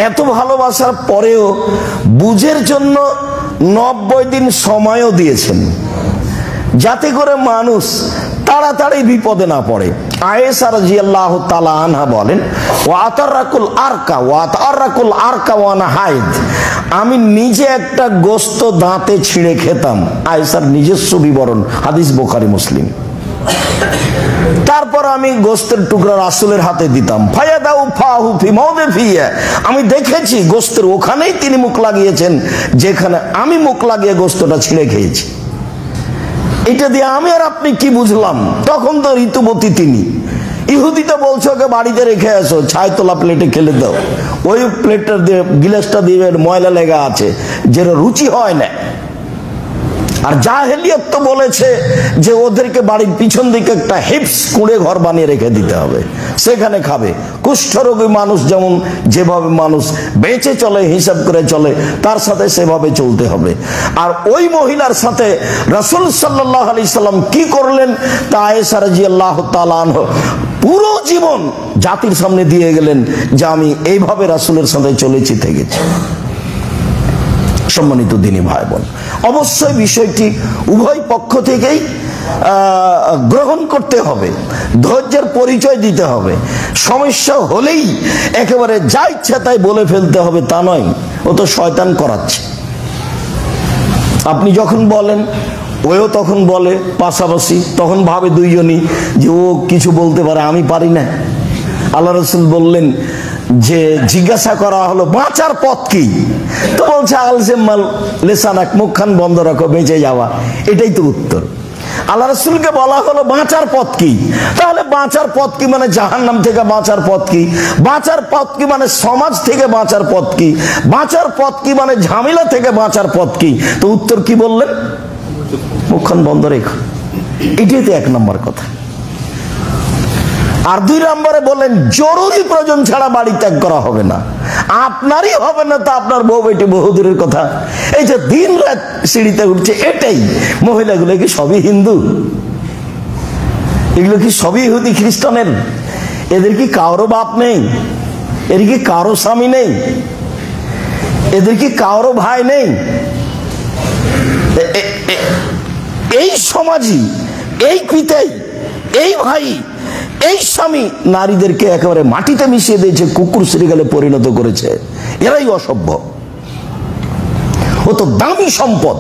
এত ভালোবাসার পরেও বুঝের জন্য 90 দিন সময়ও দিয়েছেন, যাতে করে মানুষ তাড়াতাড়ি বিপদে না পড়ে। আয়েশা রাদিয়াল্লাহু তাআলা আনহা বলেন, ওয়াতারাকুল আরকা ওয়া আনা হাইদ, আমি নিজে একটা গোশত দাঁতে ছিঁড়ে খেতাম। আয়েশার নিজস্ব বিবরণ, হাদিস বুখারী মুসলিম। তারপর আমি গোশতের টুকরা রাসূলের হাতে দিতাম। ফায়াদাউ ফাহু ফি মাওদিফিয়া, আমি দেখেছি গোশতের ওখানেই তিনি মুখ লাগিয়েছেন যেখানে আমি মুখ লাগিয়ে গোশতটা ছিঁড়ে খেয়েছি। এটা দিয়ে আমি আর আপনি কি বুঝলাম? তখন তো ঋতুবতী তিনি। ইহুদি তো বলছে ওকে বাড়িতে রেখে আসো, ছাই তোলা প্লেটে খেলে দাও, ওই প্লেটটা দিয়ে গিলাসটা দিয়ে ময়লা লেগে আছে, যেটা রুচি হয় না। আর জাহেলিয়ত তো বলেছে যে ওদেরকে বাড়ির পিছন দিকে একটা হিপস কুঁড়ে ঘর বানিয়ে রেখে দিতে হবে, সেখানে খাবে। কুষ্ঠরোগী মানুষ যেমন যেভাবে মানুষ বেঁচে চলে, হিসাব করে চলে, তার সাথে সেভাবে চলতে হবে। আর ওই মহিলার সাথে রাসূল সাল্লাল্লাহু আলাইহি সাল্লাম কি করলেন তা আয়েশা রাদিয়াল্লাহু তাআলা আনহা পুরো জীবন জাতির সামনে দিয়ে গেলেন যে আমি এইভাবে রাসূলের সাথে চলেছি, থেকেছি। সম্মানিত দিনী ভাই বোন, অবশ্যই বিষয়টি উভয় পক্ষ থেকেই গ্রহণ করতে হবে, ধৈর্যের পরিচয় দিতে হবে। সমস্যা হলেই একেবারে যা ইচ্ছা তাই বলে ফেলতে হবে তা নয়, ও তো শয়তান করাচ্ছে। আপনি যখন বলেন ওও তখন বলে পাশাপাশি, তখন ভাবে দুইজনই যে ও কিছু বলতে পারে, আমি পারি না। আল্লাহ রাসূল বললেন যে জিজ্ঞাসা করা হলো বাঁচার পথ কি, তো বলছে আলজেমাল লেসানাক, মুখখান বন্ধ রাখো, বেঁচে যাওয়া, এটাই তো উত্তর। আল্লাহ রাসূলকে বলা হলো বাঁচার পথ কি, তাহলে বাঁচার পথ কি মানে জাহান্নাম থেকে বাঁচার পথ কি, বাঁচার পথ কি মানে সমাজ থেকে বাঁচার পথ কি, বাঁচার পথ কি মানে ঝামেলা থেকে বাঁচার পথ কি? তো উত্তর কি বললেন? মুখখান বন্ধ রেখো, এটাই তো 1 নম্বর কথা। আর 2 নম্বরে বলেন জরুরি প্রয়োজন ছাড়া বাড়ি ত্যাগ করা হবে না। আপনারই হবে না তো আপনার বউ বেটি বহুদূরের কথা। এই যে দিন রাত সিঁড়িতে উঠছে, এটাই মহিলাগুলো কি সবই হিন্দু? এগুলো কি সবই ইহুদি খ্রিস্টানের? এদের কি কারো বাপ নেই? এদের কি কারো স্বামী নেই? এদের কি কারো ভাই নেই? এই সমাজই, এই পিতাই, এই ভাই, এই স্বামী নারীদেরকে একেবারে মাটিতে মিশিয়ে দিয়েছে, কুকুর শ্রীগালে পরিণত করেছে। এরাই অসভ্য। ও তো দামি সম্পদ।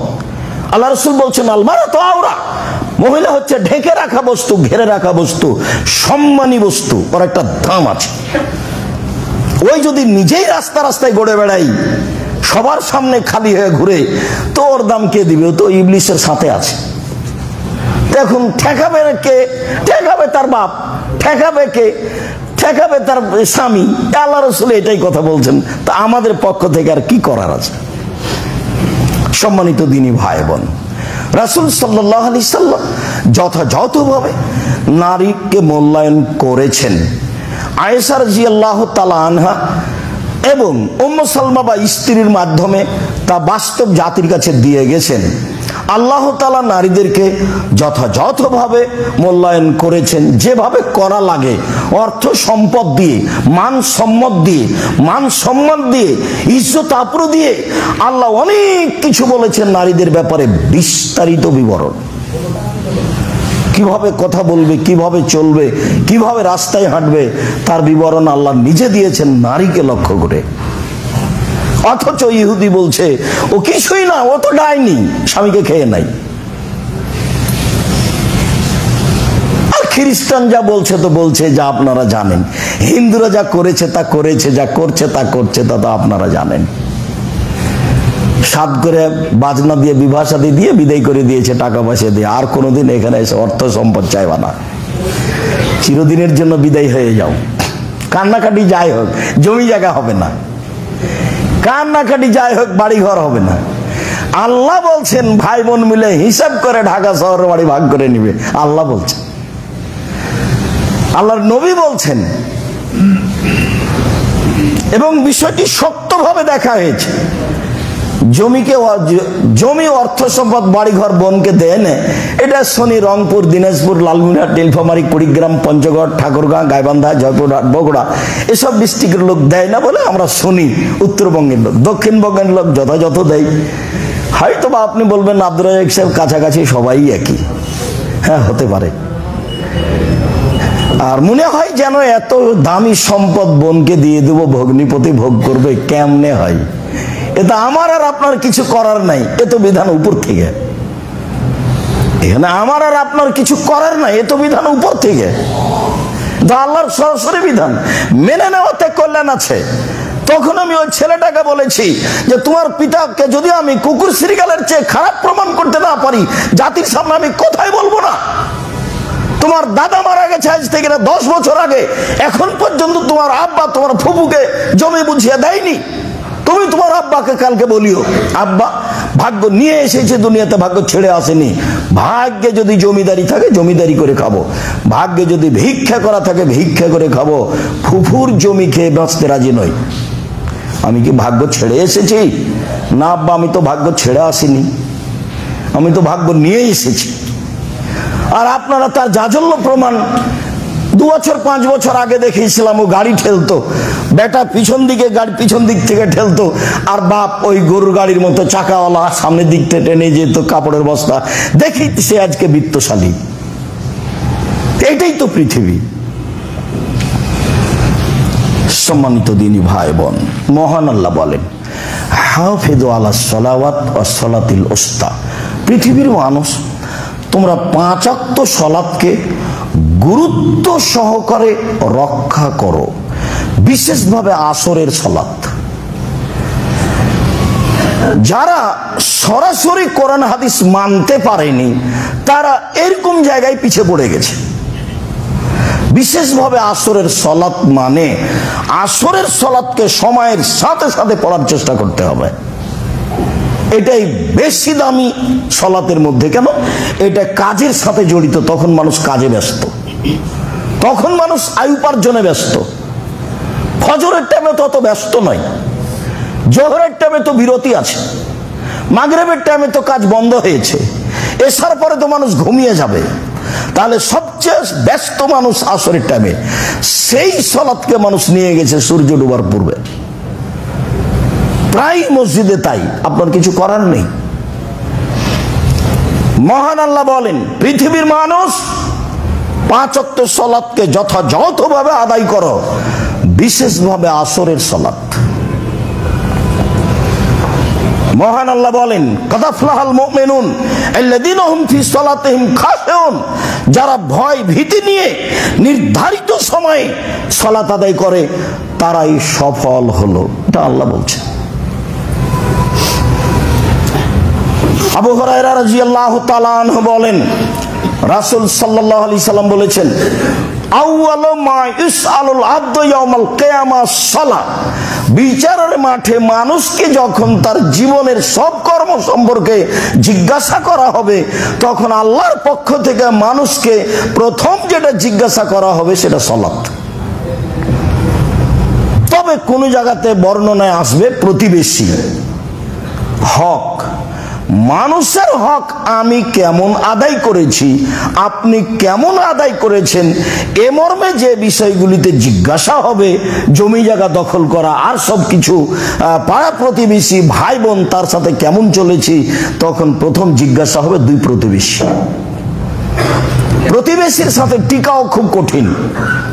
আল্লাহ রাসূল বলছেন আলমারাতু আওরা, মহিলা হচ্ছে ঢেকে রাখা বস্তু, ঘেরে রাখা বস্তু, সম্মানী বস্তু, ওর একটা দাম আছে। ওই যদি নিজেই রাস্তা রাস্তায় গড়ে বেড়াই, সবার সামনে খালি হয়ে ঘুরে, তো ওর দাম কে দিবে? ও তো ইবলিসের সাথে আছে। দেখুন ঠেকাবে কে? ঠেকাবে তার বাপ, ঠেকাবে কে? ঠেকাবে তার স্বামী। আল্লাহ রাসূল এটাই কথা বলছেন। তা আমাদের পক্ষ থেকে আর কি করার আছে? সম্মানিত দিনী ভাই বোন, রাসূল সাল্লাল্লাহু আলাইহি সাল্লাম যথাযথভাবে নারীকে মূল্যায়ন করেছেন। আয়েশা রাদিয়াল্লাহু তাআলা আনহা এবং উম্মে সালমা বা স্ত্রীর মাধ্যমে তা বাস্তব জাতির কাছে দিয়ে গেছেন। আল্লাহ তাআলা নারীদেরকে যথাযথভাবে মূল্যায়ন করেছেন, যেভাবে করা লাগে, অর্থ সম্পদ দিয়ে, মান সম্মান দিয়ে, ইজ্জত আবরু দিয়ে। আল্লাহ অনেক কিছু বলেছেন নারীদের ব্যাপারে, বিস্তারিত বিবরণ। কিভাবে কথা বলবে, কিভাবে চলবে, কিভাবে রাস্তায় হাঁটবে, তার বিবরণ আল্লাহ নিজে দিয়েছেন নারীকে লক্ষ্য করে। অথচ ইহুদি বলছে ও কিছুই না, ও তো ডাইনি, স্বামীকে খেয়ে নাই। আর খ্রিস্টান যা বলছে তো বলছে, যা আপনারা জানেন। হিন্দুরা যা করেছে তা করেছে, যা করছে তা করছে, তা তো আপনারা জানেন। সাত করে বাজনা দিয়ে, বিবাহ শাদী দিয়ে বিদায় করে দিয়েছে, টাকা পয়সা দিয়ে। আর কোনোদিন এখানে এসে অর্থ সম্পদ চাইবা না, চিরদিনের জন্য বিদায় হয়ে যাও। কান্নাকাটি যাই হোক, জমি জায়গা হবে না। কান্নাকাটি যাই হোক, বাড়ি ঘর হবে না। আল্লাহ বলছেন ভাই বোন মিলে হিসাব করে ঢাকা শহরের বাড়ি ভাগ করে নিবে। আল্লাহ বলছেন, আল্লাহর নবী বলছেন, এবং বিষয়টি শক্তভাবে দেখা হয়েছে জমি অর্থ সম্পদ বাড়িঘর বোনকে দেয় না, এটা শনি রংপুর, দিনাজপুর, লালমিনহাট, নীলফামারী, কুড়িগ্রাম, পঞ্চগড়, ঠাকুরগাঁও, গাইবান্ধা, জয়পুরহাট, বগুড়া এসব ডিস্ট্রিক্টের লোক দেয় না বলে আমরা শুনি। উত্তরবঙ্গের লোক, দক্ষিণবঙ্গের লোক যথাযথ দেয়। হয়তো বা আপনি বলবেন আব্দুর রাজ্জাক সাহেব কাছাকাছি সবাই একই, হ্যাঁ হতে পারে। আর মনে হয় যেন এত দামি সম্পদ বোনকে দিয়ে দেব, ভগ্নিপতি ভোগ করবে, কেমনে হয়? এটা আমার আর আপনার কিছু করার নাই, এ তো বিধান উপর থেকে। এখানে আমার আর আপনার কিছু করার নাই, এ তো বিধান উপর থেকে, আল্লাহর সরাসরি বিধান। মেনে নেওয়াতে কল্যাণ আছে। তখন আমি ওই ছেলেটাকে বলেছি যে তোমার পিতাকে যদি আমি কুকুর শ্রীগালের চেয়ে খারাপ প্রমাণ করতে না পারি, জাতির সামনে আমি কোথায় বলবো না। তোমার দাদা মারা গেছে আজ থেকে 10 বছর আগে, এখন পর্যন্ত তোমার আব্বা তোমার ফুপুকে জমি বুঝিয়ে দেয়নি। তুমি তোমার আব্বাকে কালকে বলিও, আব্বা ভাগ্য নিয়ে এসেছে দুনিয়াতে, ভাগ্য ছেড়ে আসেনি। ভাগ্যে যদি জমিদারি থাকে জমিদারি করে খাবো, ভাগ্যে যদি ভিক্ষা করা থাকে ভিক্ষা করে খাবো। ফুফুর জমি খেয়ে বাঁচতে রাজি নই। আমি কি ভাগ্য ছেড়ে এসেছি? না আব্বা, আমি তো ভাগ্য ছেড়ে আসিনি, আমি তো ভাগ্য নিয়ে এসেছি। আর আপনারা তার জাজল্য প্রমাণ 2 বছর 5 বছর আগে দেখিয়েছিলাম। ও গাড়ি ঠেলতো, বেটা পিছন দিকে গাড়ি পিছন দিক থেকে ঠেলতো, আর বাপ ওই গরুর গাড়ির মতো চাকাওয়ালা সামনের দিক থেকে টেনে যেত কাপড়ের বস্তা। দেখি সে আজকে বিত্তশালী। এটাই তো পৃথিবী। সম্মানিত দিনী ভাই বোন, মহান আল্লাহ বলেন হাফিযু আলাস সালাওয়াত ওয়াস সালাতিল উস্তা। পৃথিবীর মানুষ, তোমরা 5 ওয়াক্ত সালাতকে গুরুত্ব সহকারে রক্ষা করো, বিশেষভাবে আসরের সালাত। যারা সরাসরি কোরআন হাদিস মানতে পারেনি তারা এরকম জায়গায় পিছিয়ে পড়ে গেছে। বিশেষভাবে আসরের সালাত মানে আসরের সালাতকে সময়ের সাথে সাথে পড়ার চেষ্টা করতে হবে। এটাই বেশি দামি সালাতের মধ্যে। কেন? এটা কাজের সাথে জড়িত। তখন মানুষ কাজে ব্যস্ত, তখন মানুষ আয় উপার্জনে ব্যস্ত। ফজরের টাইমে তো অত ব্যস্ত নয়, জোহরের টাইমে তো বিরতি আছে, মাগরিবের টাইমে তো কাজ বন্ধ হয়েছে, এসার পরে তো মানুষ ঘুমিয়ে যাবে। তাহলে সবচেয়ে ব্যস্ত মানুষ আসরের টাইমে। সেই সালাতকে মানুষ নিয়ে গেছে সূর্য ডোবার পূর্বে। প্রায় মসজিদে তাই, আপনার কিছু করার নেই। মহান আল্লাহ বলেন পৃথিবীর মানুষ 5 ওয়াক্ত সালাতকে যথাযথভাবে আদায় করো, বিশেষভাবে আসরের সালাত। মহান আল্লাহ বলেন কাদ আফলাহাল মুমিনুন আল্লাযীনা হুম ফি সালাতিহিম খাশিউন। যারা ভয় ভীতি নিয়ে নির্ধারিত সময়ে সালাত আদায় করে তারাই সফল হলো। এটা আল্লাহ বলছে। আবু হুরায়রা রাদিয়াল্লাহু তাআলা আনহু বলেন রাসূল সাল্লাল্লাহু আলাইহি সাল্লাম বলেছেন আউয়ালু মা ইসআলুল আবদু ইয়াউমাল কিয়ামাহ সালাত। বিচারের মাঠে মানুষকে যখন তার জীবনের সব কর্ম সম্পর্কে জিজ্ঞাসা করা হবে, তখন আল্লাহর পক্ষ থেকে মানুষকে প্রথম যেটা জিজ্ঞাসা করা হবে সেটা সালাত। তবে কোন জায়গাতে বর্ণনায় আসবে প্রতিবেশী হক, মানুষের হক আমি কেমন আদায় করেছি, আপনি কেমন আদায় করেছেন, এ মর্মে যে বিষয়গুলিতে জিজ্ঞাসা হবে, জমি জায়গা দখল করা আর সবকিছু, পাড়া প্রতিবেশী ভাই বোন তার সাথে কেমন চলেছি, তখন প্রথম জিজ্ঞাসা হবে 2 প্রতিবেশী। প্রতিবেশীর সাথে টিকাও খুব কঠিন,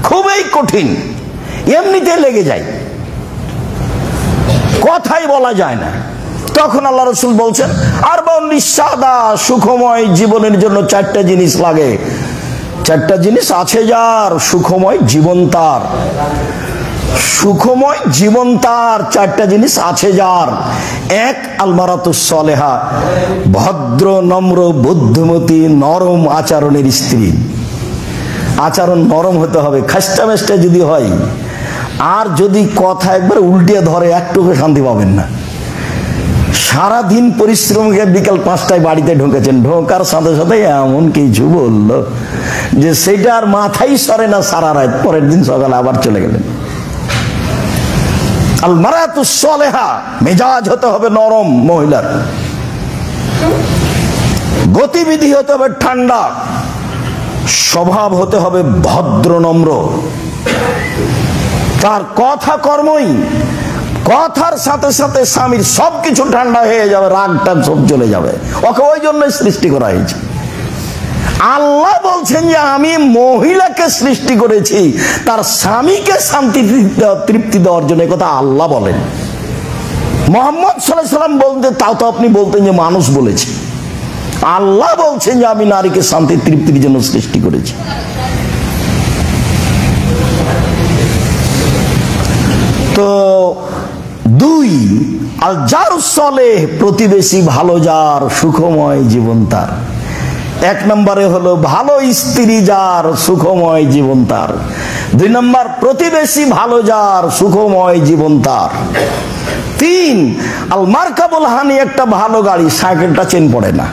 খুবই কঠিন, এমনিতে লেগে যায়, কথাই বলা যায় না। তখন আল্লাহ রাসূল বলছেন আরবাউন লিসাদা, সুখময় জীবনের জন্য 4টা জিনিস লাগে। 4টা জিনিস আছে যার, সুখময় জীবন তার, সুখময় জীবন তার 4টা জিনিস আছে যার। 1 আলমারাতুস সালেহা, ভদ্র নম্র বুদ্ধিমতী নরম আচরণের স্ত্রী। আচরণ নরম হতে হবে, খাস্টা মেস্টা যদি হয় আর যদি কথা একবার উল্টে ধরে একটুকু শান্তি পাবেন না। সারাদিন পরিশ্রম করে বিকাল 5টায় বাড়িতে ঢুকেছেন, ঢোকার সাথে সাথে এমন কিছু বললো যে সেটা আর মাথায় সরে না সারা রাত। পরের দিন সকালে আবার চলে গেলেন। আল মারাতুস সালেহা, মেজাজ হতে হবে নরম মহিলার, গতিবিধি হতে হবে ঠান্ডা, স্বভাব হতে হবে ভদ্র নম্র, তার কথা কর্মই, কথার সাথে সাথে স্বামীর সবকিছু ঠান্ডা হয়ে যাবে, রাগটা সব চলে যাবে। ওকে ওই জন্যই সৃষ্টি করা হয়েছে। আল্লাহ বলছেন যে আমি মহিলাকে সৃষ্টি করেছি তার স্বামীকে শান্তি তৃপ্তি দেওয়ার জন্য, কথা আল্লাহ বলেন। মুহাম্মদ সাল্লাল্লাহু আলাইহি ওয়াসাল্লাম বলতেন, তাও তো আপনি বলতেন যে মানুষ বলেছে। আল্লাহ বলছেন যে আমি নারীকে শান্তি তৃপ্তির জন্য সৃষ্টি করেছি। তো দুই, আল জারুস সালেহ, প্রতিবেশী ভালো যার, সুখময় জীবন তার। এক নম্বরে হলো ভালো স্ত্রী যার, সুখময় জীবন তার। দুই নম্বর, প্রতিবেশী ভালো যার, সুখময় জীবন তার। তিন, আল মারকাবুল হানি, একটা ভালো গাড়ি, সাইকেলটা চেন পড়ে না,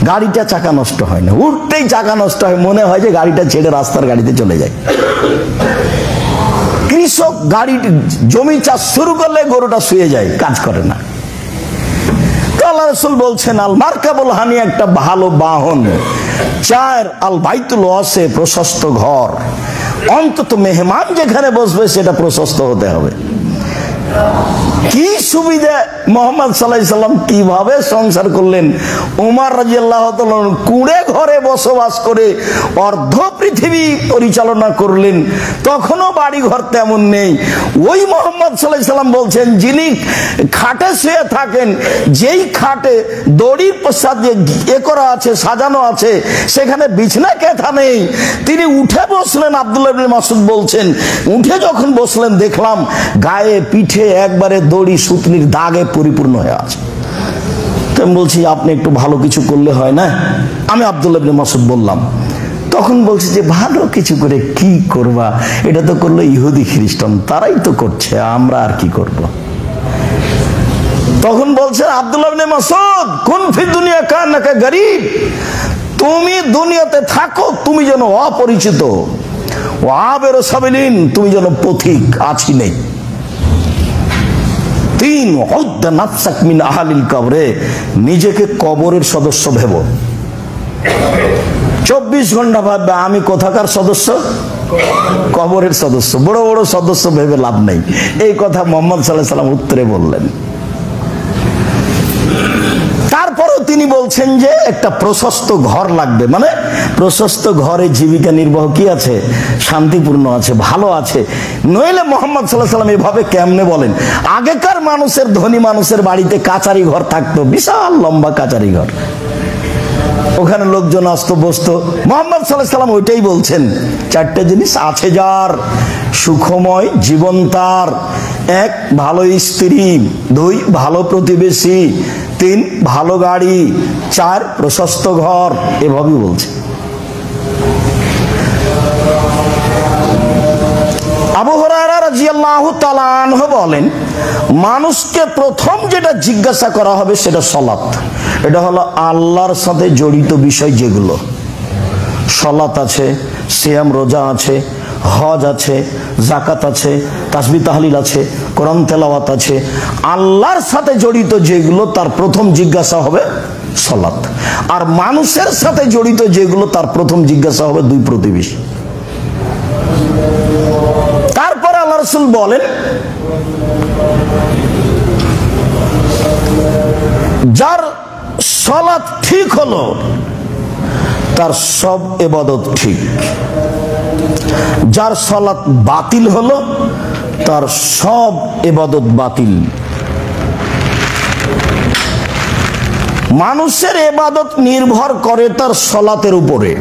গাড়িটা চাকা নষ্ট হয় না, উঠতেই চাকা নষ্ট হয়, মনে হয় যে গাড়িটা ছেড়ে রাস্তার গাড়িতে চলে যায়। কৃষক গাড়ি জমি চাষ শুরু করলে গরুটা শুয়ে যায়, কাজ করে না। আল্লাহ রাসূল বলছেন আল মারকাবুল হানি, একটা ভালো বাহন। চার, আল বাইতুল ওয়াসে, প্রশস্ত ঘর, অন্তত মেহমান যেখানে বসবে সেটা প্রশস্ত হতে হবে। কি সুবিধা মুহাম্মদ সাল্লাল্লাহু আলাইহি সাল্লাম কিভাবে সংসার করলেন। উমর রাদিয়াল্লাহু তাআলা কুঁড়ে ঘরে বসবাস করে অর্ধ পৃথিবী পরিচালনা করলেন, তখনও বাড়ি ঘর তেমন নেই। ওই মুহাম্মদ সাল্লাল্লাহু আলাইহি সাল্লাম বলছেন, যিনি খাটে শুয়ে থাকেন, যেই খাটে দড়ির সাথে এ করা আছে, সাজানো আছে, সেখানে বিছনা কেথা নেই, তিনি উঠে বসলেন। আব্দুল্লাহ ইবনে মাসউদ বলছেন, উঠে যখন বসলেন দেখলাম গায়ে পিঠে একবারে দড়ি সুতলির দাগে পরিপূর্ণ হয়ে আছে। তো আমি বলছি, আপনি একটু ভালো কিছু করলে হয় না? আমি আব্দুল্লাহ ইবনে মাসউদ বললাম। তখন বলছি যে ভালো কিছু করে কি করবা, এটা তো করলো ইহুদি খ্রিস্টান, তারাই তো করছে, আমরা আর কি করব। তখন বলছেন আব্দুল্লাহ ইবনে মাসউদ, কুন ফি দুনিয়া কান্নাকা গরীব, তুমি দুনিয়াতে থাকো তুমি যেন অপরিচিত, ও আবের সাবিলিন, তুমি যেন পথিক, আছি নেই। তিন, উদ্দা নাফসাক মিন আহলিল কবরে, নিজেকে কবরের সদস্য ভেব। 24 ঘন্টা ভাববে আমি কোথাকার সদস্য, কবরের সদস্য। বড় বড় সদস্য ভেবে লাভ নেই। এই কথা মুহাম্মদ সাল্লাল্লাহু আলাইহি সাল্লাম উত্তরে বললেন। তারপরেও তিনি বলছেন যে একটা প্রশস্ত ঘর লাগবে, মানে প্রশস্ত ঘরে জীবিকা নির্বাহ কি আছে, শান্তিপূর্ণ আছে, ভালো আছে। নইলে মুহাম্মদ সাল্লাল্লাহু আলাইহি সাল্লাম এভাবে কেমনে বলেন। আগেকার মানুষের, ধনী মানুষের বাড়িতে কাচারি ঘর থাকতো, বিশাল লম্বা কাচারি ঘর, ওখানে লোকজন আসতো বসতো। মুহাম্মদ সাল্লাল্লাহু আলাইহি সাল্লাম ওইটাই বলছেন, চারটে জিনিস আছে যার, সুখময় জীবন তার। এক, ভালো স্ত্রী। দুই, ভালো প্রতিবেশী। তিন, ভালো গাড়ি। চার, প্রশস্ত ঘর। এভাবেই বলছে। আবু হুরায়রা রাদিয়াল্লাহু তাআলা আনহু বলেন, মানুষকে প্রথম যেটা জিজ্ঞাসা করা হবে সেটা সালাত। এটা হলো আল্লাহর সাথে জড়িত বিষয়, যেগুলো সালাত আছে, সিয়াম রোজা আছে, হজ আছে, যাকাত আছে, তাসবিহ তাহলিল আছে, কোরআন তেলাওয়াত আছে, আল্লাহর সাথে জড়িত যেগুলো তার প্রথম জিজ্ঞাসা হবে সালাত। আর মানুষের সাথে জড়িত যেগুলো তার প্রথম জিজ্ঞাসা হবে দুই প্রতিবেশী। তারপর আল্লাহ রাসূল বলেন, যার সালাত ঠিক হলো তার সব ইবাদত ঠিক, যার সালাত বাতিল হলো তার সব ইবাদত বাতিল। মানুষের ইবাদত নির্ভর করে তার সালাতের উপরে।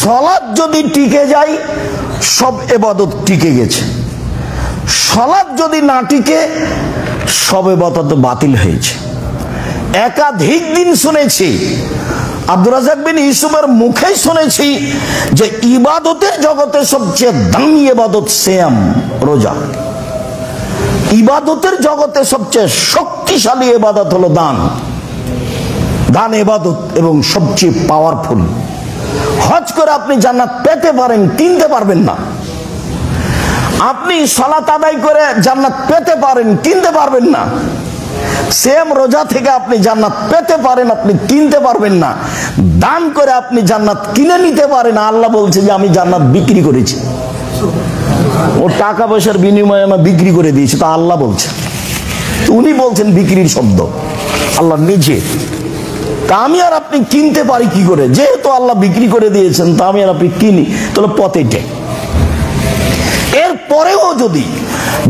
সালাত যদি টিকে যায় সব ইবাদত টিকে গেছে, সালাত যদি না টিকে সব ইবাদত বাতিল হয়েছে। একাধিক দিন শুনেছি, আব্দুর রাজ্জাক বিন ইউসুফের মুখেই শুনেছি যে ইবাদতের জগতে সবচেয়ে দামি ইবাদত সিয়াম, রোজা। ইবাদতের জগতে সবচেয়ে শক্তিশালী ইবাদত হলো দান। দান ইবাদত এবং সবচেয়ে পাওয়ারফুল। হজ করে আপনি জান্নাত পেতে পারেন, কিনতে পারবেন না। আপনি সালাত আদায় করে জান্নাত পেতে পারেন, কিনতে পারবেন না। সেম রোজা থেকে আপনি জান্নাত পেতে পারেন, আপনি কিনতে পারবেন না। দান করে আপনি জান্নাত কিনে নিতে পারেন। আল্লাহ বলছে যে আমি জান্নাত বিক্রি করেছি, ও টাকা পয়সার বিনিময়ে আমি বিক্রি করে দিয়েছি। তা আল্লাহ বলছে, উনি বলছেন বিক্রির শব্দ, আল্লাহ নিজে। তা আমি আর আপনি কিনতে পারি কি করে? যেহেতু আল্লাহ বিক্রি করে দিয়েছেন, তা আমি আর আপনি কিনি, তাহলে পথে টেক। এরপরেও যদি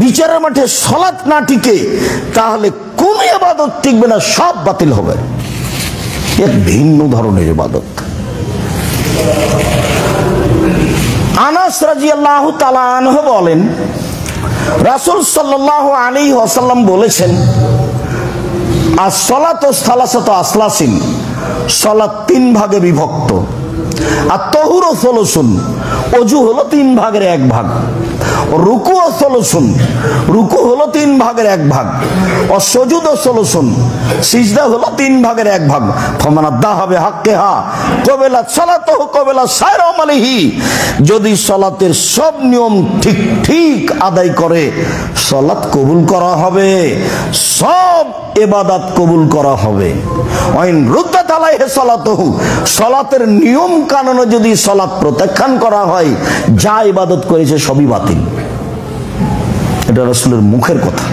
বিচারের মাঠে সালাত না টিকে, তাহলে কোন ইবাদত টিকবে না, সব বাতিল হবে। এক ভিন্ন ধরনের ইবাদত। আনাস রাদিয়াল্লাহু তাআলা আনহু বলেন, রাসূল সাল্লাল্লাহু আলাইহি ওয়াসাল্লাম বলেছেন, as-salatu salasatu aslasin, সালাত তিন ভাগে বিভক্ত। আর তাহুরু সলুসুন, ওযু হলো তিন ভাগের এক ভাগ। রুকু ও সলুসুন, রুকু হলো তিন ভাগের এক ভাগ। ও সুজুদ ও সলুসুন, সিজদা হলো তিন ভাগের এক ভাগ। ফামানাদ্দা হবে হাক্কেহা কবেলা সালাতুহু কবেলা সাইর আমালিহি, যদি সালাতের সব নিয়ম ঠিক ঠিক আদায় করে, সালাত কবুল করা হবে, সব ইবাদত কবুল করা হবে। ওয়াইন রুদ্দাত আলাইহি সালাতুহু, সালাতের নিয়ম কানুনে যদি সালাত প্রত্যাখ্যান করা হয়, যা ইবাদত করেছে সবই বাতিল। এটা রাসূলের মুখের কথা।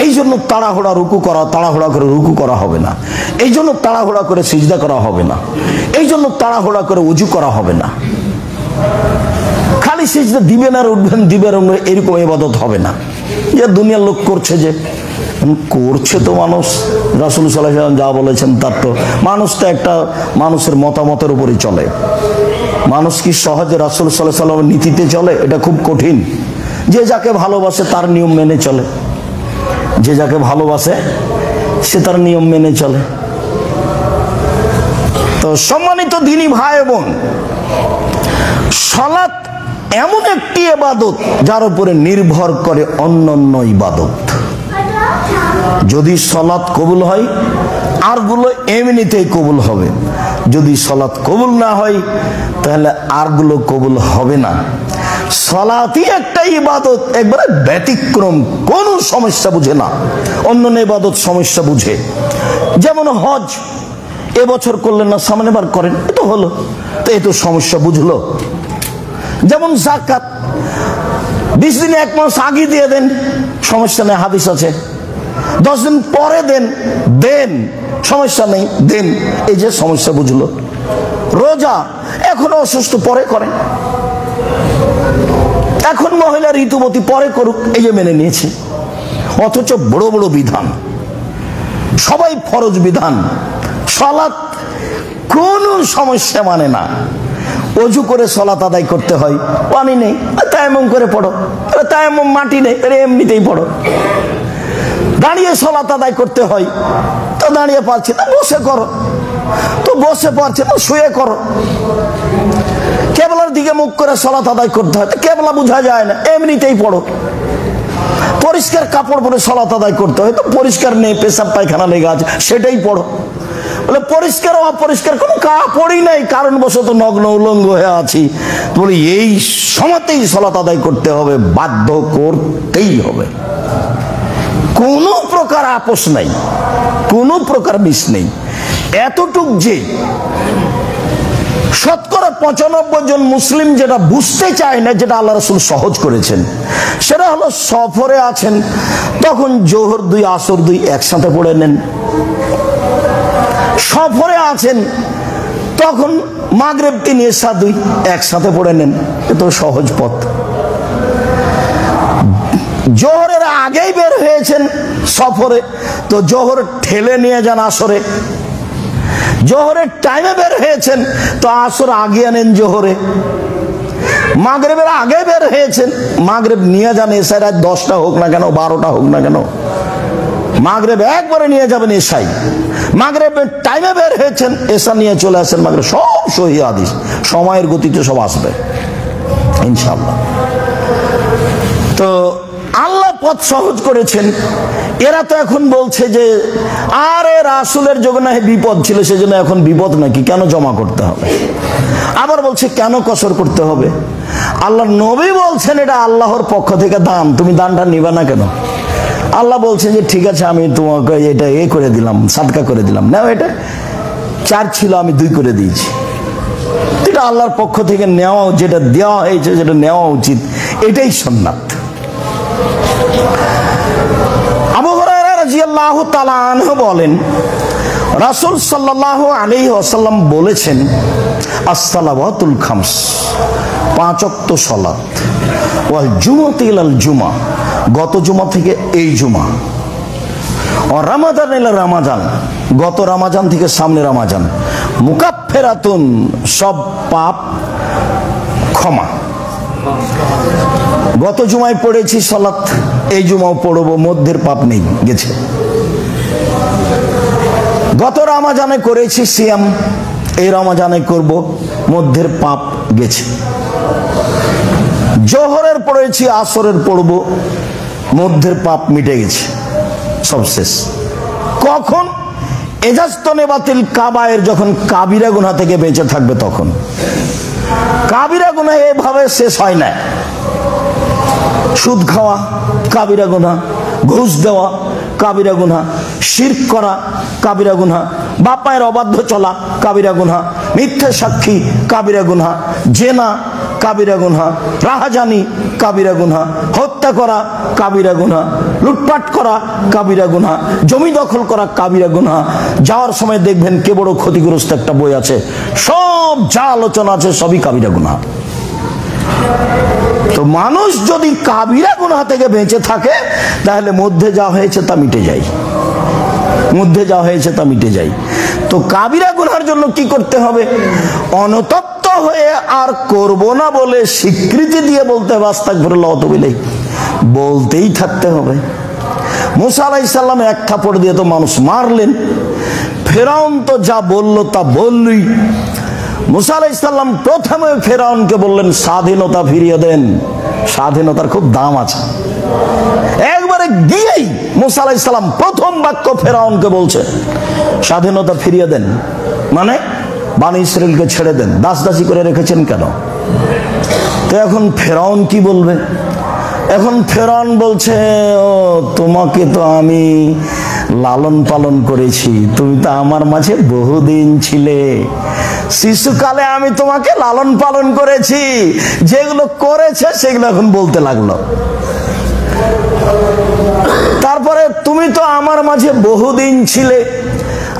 এই জন্য তাড়াহুড়া রুকু করা, তাড়াহুড়া করে রুকু করা হবে না। এই জন্য তাড়াহুড়া করে সিজদা করা হবে না। এই জন্য তাড়াহুড়া করে ওযু করা হবে না। খালি সিজদা দিবেন আর উঠবেন, দিবেন এরকম ইবাদত হবে না। যে দুনিয়ার লোক করছে, যে করছে তো মানুষ, রাসূল সাল্লাল্লাহু আলাইহি ওয়াসাল্লাম যা বলেছেন তার তো, মানুষ তো একটা মানুষের মতামতের উপরই চলে। মানুষ কি সহজে রাসূল সাল্লাল্লাহু আলাইহি ওয়াসাল্লামের নীতিতে চলে? এটা খুব কঠিন। যে যাকে ভালোবাসে তার নিয়ম মেনে চলে, যে যাকে ভালোবাসে সে তার নিয়ম মেনে চলে। তো সম্মানিত দ্বীনি ভাই বোন, সালাত এমন একটি ইবাদত যার উপরে নির্ভর করে অন্যান্য ইবাদত। যদি সালাত কবুল হয়, আরগুলো এমনিতেই কবুল হবে। যদি সালাত কবুল না হয়, তাহলে আরগুলো কবুল হবে না। সালাতই একটা ইবাদত, একবারে ব্যতিক্রম, কোনো সমস্যা বুঝে না। অন্যান্য ইবাদত সমস্যা বুঝে। যেমন হজ, এবছর করলেন না, সামনের বার করেন, এ তো হলো, তো এ তো সমস্যা বুঝলো। যেমন যাকাত, 20 দিনে 1 মাস আগে দিয়ে দেন, সমস্যা নেই, হাদিস আছে। 10 দিন পরে দেন, দেন, সমস্যা নেই, দেন, এই যে সমস্যা বুঝলো। রোজা, এখনো অসুস্থ, পরে করেন। এখন মহিলা ঋতুবতী, পরে করুক, এই যে মেনে নিয়েছে। অথচ বড় বড় বিধান, সবাই ফরজ বিধান। সালাত কোনো সমস্যা মানে না। ওযু করে সালাত আদায় করতে হয়, পানি নেই, তায়াম্মুম করে পড়ো। তায়াম্মুম মাটি নেই, এমনিতেই পড়ো। দাঁড়িয়ে সালাত আদায় করতে হয়, তো দাঁড়িয়ে পারছে না, বসে করো। তো বসে পারছে না, শুয়ে করো। কেবলার দিকে মুখ করে সালাত আদায় করতে হয়, কেবলা বোঝা যায় না, এমনিতেই পড়ো। পরিষ্কার কাপড় পরে সালাত আদায় করতে হয়, তো পরিষ্কার নেই, পেশাব পায়খানা লেগে আছে, সেটাই পড়ো। বলে পরিষ্কার ও অপরিষ্কার কোনো কাপড়ই নাই, কারণবশত নগ্ন উলঙ্গ হয়ে আছি, বলে এই সময়তেই সালাত আদায় করতে হবে, বাধ্য করতেই হবে। কোনো প্রকার আপোষ নাই, কোনো প্রকার মিস নেই। এতটুক যে শতকরা 95 জন মুসলিম যেটা বুঝতে চায় না, যেটা আল্লাহ রাসূল সহজ করেছেন, সেটা হলো সফরে আছেন, তখন জোহর 2 আসর 2 একসাথে পড়ে নেন। সফরে আছেন, তখন মাগরিব 3 এশা 2 একসাথে পড়ে নেন। এ তো সহজ পথ। জোহরের আগেই বের হয়েছেন সফরে, তো জোহর ঠেলে নিয়ে যান আসরে। জোহরের টাইমে বের হয়েছেন, তো আসর আগে আনেন জোহরে। মাগরিবের আগে বের হয়েছেন, মাগরিব নিয়ে যান এশায়, রাত 10টা হোক না কেন, 12টা হোক না কেন, মাগরিব একবারে নিয়ে যাবেন এশায়। মাগরিবের টাইমে বের হয়েছেন, এশা নিয়ে চলে আসেন মাগরিব। সব সহিহ হাদিস, সময়ের গতিতে সব আসবে ইনশাআল্লাহ। তো আল্লাহ পথ সহজ করেছেন, এরা তো এখন বলছে যে আরে রাসূলের যুগে না বিপদ ছিল, সেজন্য এখন বিপদ নাকি, কেন জমা করতে হবে? আবার বলছে কেন কসর করতে হবে? আল্লাহর নবী বলছেন এটা আল্লাহর পক্ষ থেকে দান, তুমি দানটা নিবা না কেন? আল্লাহ বলছেন যে ঠিক আছে আমি তোমাকে এটা করে দিলাম, সাদকা করে দিলাম, নাও, এটা 4 ছিল আমি 2 করে দিয়েছি। এটা আল্লাহর পক্ষ থেকে নেওয়া, যেটা দেওয়া হয়েছে যেটা নেওয়া উচিত, এটাই সুন্নাত। আবু হুরায়রা রাদিয়াল্লাহু তাআলা আনহু বলেন, রাসূল সাল্লাল্লাহু আলাইহি ওয়াসাল্লাম বলেছেন, as-সালাওয়াতুল খামস, 5 ওয়াক্ত সালাত, ওয়াল জুমাতু ইলাল জুমা, গত জুমা থেকে এই জুমা, ও রমাদান ইলা রমাদান, গত রমাজান থেকে সামনে রমাজান, মুকাফফিরাতুন, সব পাপ ক্ষমা। গত জুমায় পড়েছি সালাত, এই জুমাও পড়বো, মধ্যের পাপ নেই, গেছে। গত রমাজানে করেছি সিয়াম, এই রমাজানে করব, মধ্যের পাপ গেছে। জোহরের পড়েছি, আসরের পড়ব, মধ্যের পাপ মিটে গেছে, সব শেষ। কখন? এজাজতনে বাতিল কাবায়ের, যখন কাবিরা গুনাহ থেকে বেঁচে থাকবে তখন। কাবিরা গুনাহ এভাবে শেষ হয় না। সুদ খাওয়া কাবিরা গুনাহ, ঘুষ দেওয়া কাবিরা গুনাহ, শিরক করা কাবিরা গুনাহ, বাপ মায়ের অবাধ্য চলা কাবিরা গুনাহ, মিথ্যা সাক্ষী কাবিরা গুনাহ, জেনা কাবিরা গুনাহ, রাহাজানি কাবিরা গুনাহ, হত্যা করা কাবিরা গুনাহ, লুটপাট করা কাবিরা গুনাহ, জমি দখল করা কাবিরা গুনাহ। যাওয়ার সময় দেখবেন কে বড় ক্ষতিগ্রস্ত একটা বই আছে, সব যা আলোচনা আছে সবই কাবিরা গুনাহ। তো মানুষ যদি কাবিরা গুনাহ থেকে বেঁচে থাকে, তাহলে মধ্যে যা হয়েছে তা মিটে যায়, মধ্যে যা হয়েছে তা মিটে যায়। তো কাবিরা গুনাহের জন্য কি করতে হবে? অনতপ্ত হয়ে আর করব না বলে স্বীকৃতি দিয়ে বলতে হবে আস্তাগফিরুল্লাহ ওয়া আতুবু ইলাইহি, বলতেই থাকতে হবে। মুসা আলাইহিস সালাম এক থাপড় দিয়ে তো মানুষ মারলেন, ফেরাউন তো যা বলল তা বললই। মুসা আলাইহিস সালাম প্রথমে ফেরাউনকে বললেন স্বাধীনতা ফিরিয়ে দেন, স্বাধীনতার খুব দাম আছে। একবারে গিয়েই মুসা আলাইহিস সালাম প্রথম বাক্য ফেরাউনকে বলছে স্বাধীনতা ফিরিয়ে দেন, মানে বনি ইসরাইলকে ছেড়ে দেন, দাসদাসী করে রেখেছেন কেন? তো এখন ফেরাউন কি বলবে? এখন ফেরাউন বলছে, ও তোমাকে তো আমি লালন পালন করেছি, তুমি তো আমার মাঝে বহুদিন ছিলে, শিশুকালে আমি তোমাকে লালন পালন করেছি, যেগুলো করেছে সেগুলো এখন বলতে লাগলো। তারপরে তুমি তো আমার মাঝে বহুদিন ছিলে,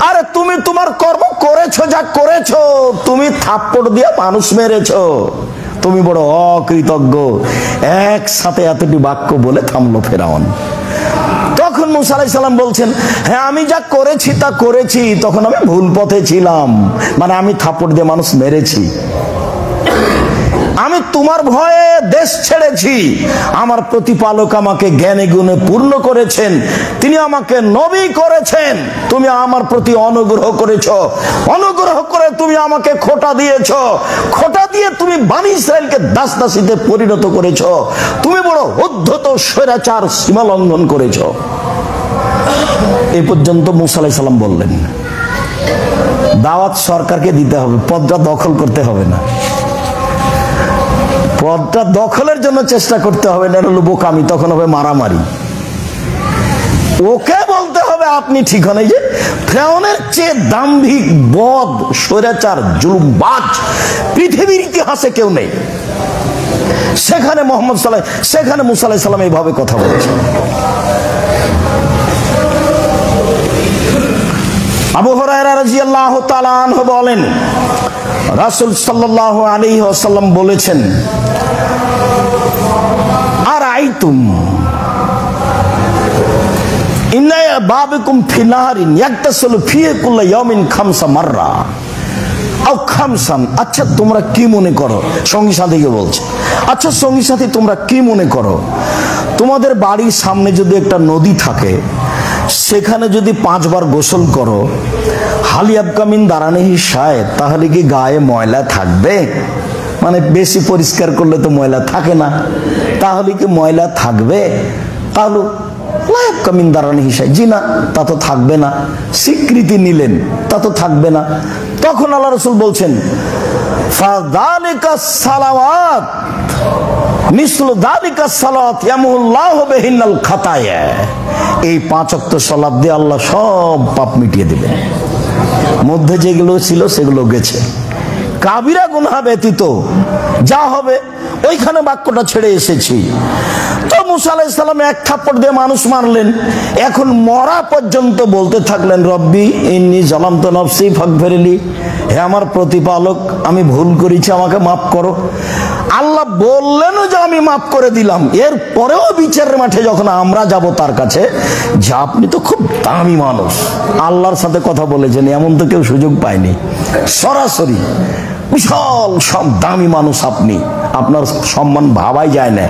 আরে তুমি তোমার কর্ম করেছো, যা করেছো, তুমি থাপ্পড় দিয়ে মানুষ মেরেছো, তুমি বড় অকৃতজ্ঞ। একসাথে এতটি বাক্য বলে থামলো ফেরাউন। তখন মুসা আলাইহিস সালাম বলছেন, হ্যাঁ আমি যা করেছি তা করেছি, তখন আমি ভুল পথে ছিলাম, মানে আমি থাপ্পড় দিয়ে মানুষ মেরেছি, আমি তোমার ভয়ে দেশ ছেড়েছি, আমার প্রতিপালক আমাকে জ্ঞানে গুণে পূর্ণ করেছেন, তিনি আমাকে নবী করেছেন, তুমি আমার প্রতি অনুগ্রহ করেছো, অনুগ্রহ করে তুমি আমাকে খোটা দিয়েছো, খোটা দিয়ে তুমি বনি ইসরাইলকে দাসদাসীতে পরিণত করেছো, তুমি বড় উদ্ধত স্বৈরাচার সীমা লঙ্ঘন করেছো। এই পর্যন্ত মুসা আলাইহিস সালাম বললেন। দাওয়াত সরকারকে দিতে হবে, পদটা দখল করতে হবে না, পদটা দখলের জন্য চেষ্টা করতে হবে না, এটা হলো বোকামি, তখন হবে মারামারি। ওকে বলতে হবে আপনি ঠিক হন। এই যে ফেরাউনের চেয়ে দাম্ভিক, বদ, স্বৈরাচার, জুলুমবাজ পৃথিবীর ইতিহাসে কেউ নেই। সেখানে সেখানে মুসা আলাইহিস সালাম এইভাবে কথা বলেছে। আবু হুরায়রা রাদিয়াল্লাহু তাআলা আনহু বলেন, রাসূল সাল্লাল্লাহু আলাইহি ওয়াসাল্লাম বলেছেন, আরাইতুম ইন্না বাবিকুম ফি নাহারিন ইয়াগতাসিলু ফিহি কুল্লা ইয়াউমিন খামসা মাররা আও খামসান। আচ্ছা তোমরা কি মনে করো, সঙ্গী সাথীকে বলছে, আচ্ছা সঙ্গী সাথী তোমরা কি মনে করো, তোমাদের বাড়ির সামনে যদি একটা নদী থাকে, সেখানে যদি 5 বার গোসল করো, হালিয়াবকামিন দাঁড়ানি শায়েদ, তাহলে কি গায়ে ময়লা থাকবে? মানে বেশি পরিষ্কার করলে তো ময়লা থাকে না, তাহলে কি ময়লা থাকবে? কালু শাক্কা মিন দারানি হিসাব, জি না, তা তো থাকবে না। স্বীকৃতি নিলেন, তা তো থাকবে না। তখন আল্লাহ রাসূল বলছেন ফাযালিকা সালাওয়াত মিসলু যালিকা সালাত ইয়ামুল্লাহু বিহিন্নাল খাতায়া। এই 5 ওয়াক্ত সালাত দিয়ে আল্লাহ সব পাপ মিটিয়ে দিবেন। মধ্যে যেগুলো ছিল সেগুলো গেছে, কাবিরা গুনাহ ব্যতীত যা হবে ওইখানে বাক্যটা ছেড়ে এসেছি। তো মুসা আলাইহিস সালাম এক থাপ্পড় দিয়ে মানুষ মারলেন, এখন মরা পর্যন্ত বলতে থাকলেন রব্বি ইন্নী যালামতু নাফসি ফাগফিরলি, হে আমার প্রতিপালক আমি ভুল করেছি, আমাকে মাফ করো। আল্লাহ বললেন যে আমি মাফ করে দিলাম। এর পরেও বিচারের মাঠে যখন আমরা যাব তার কাছে, যে আপনি তো খুব দামি মানুষ, আল্লাহর সাথে কথা বলেছেন, এমন তো কেউ সুযোগ পায়নি। সরাসরি বিশাল সব দামি মানুষ আপনি, আপনার সম্মান ভাবাই যায় না।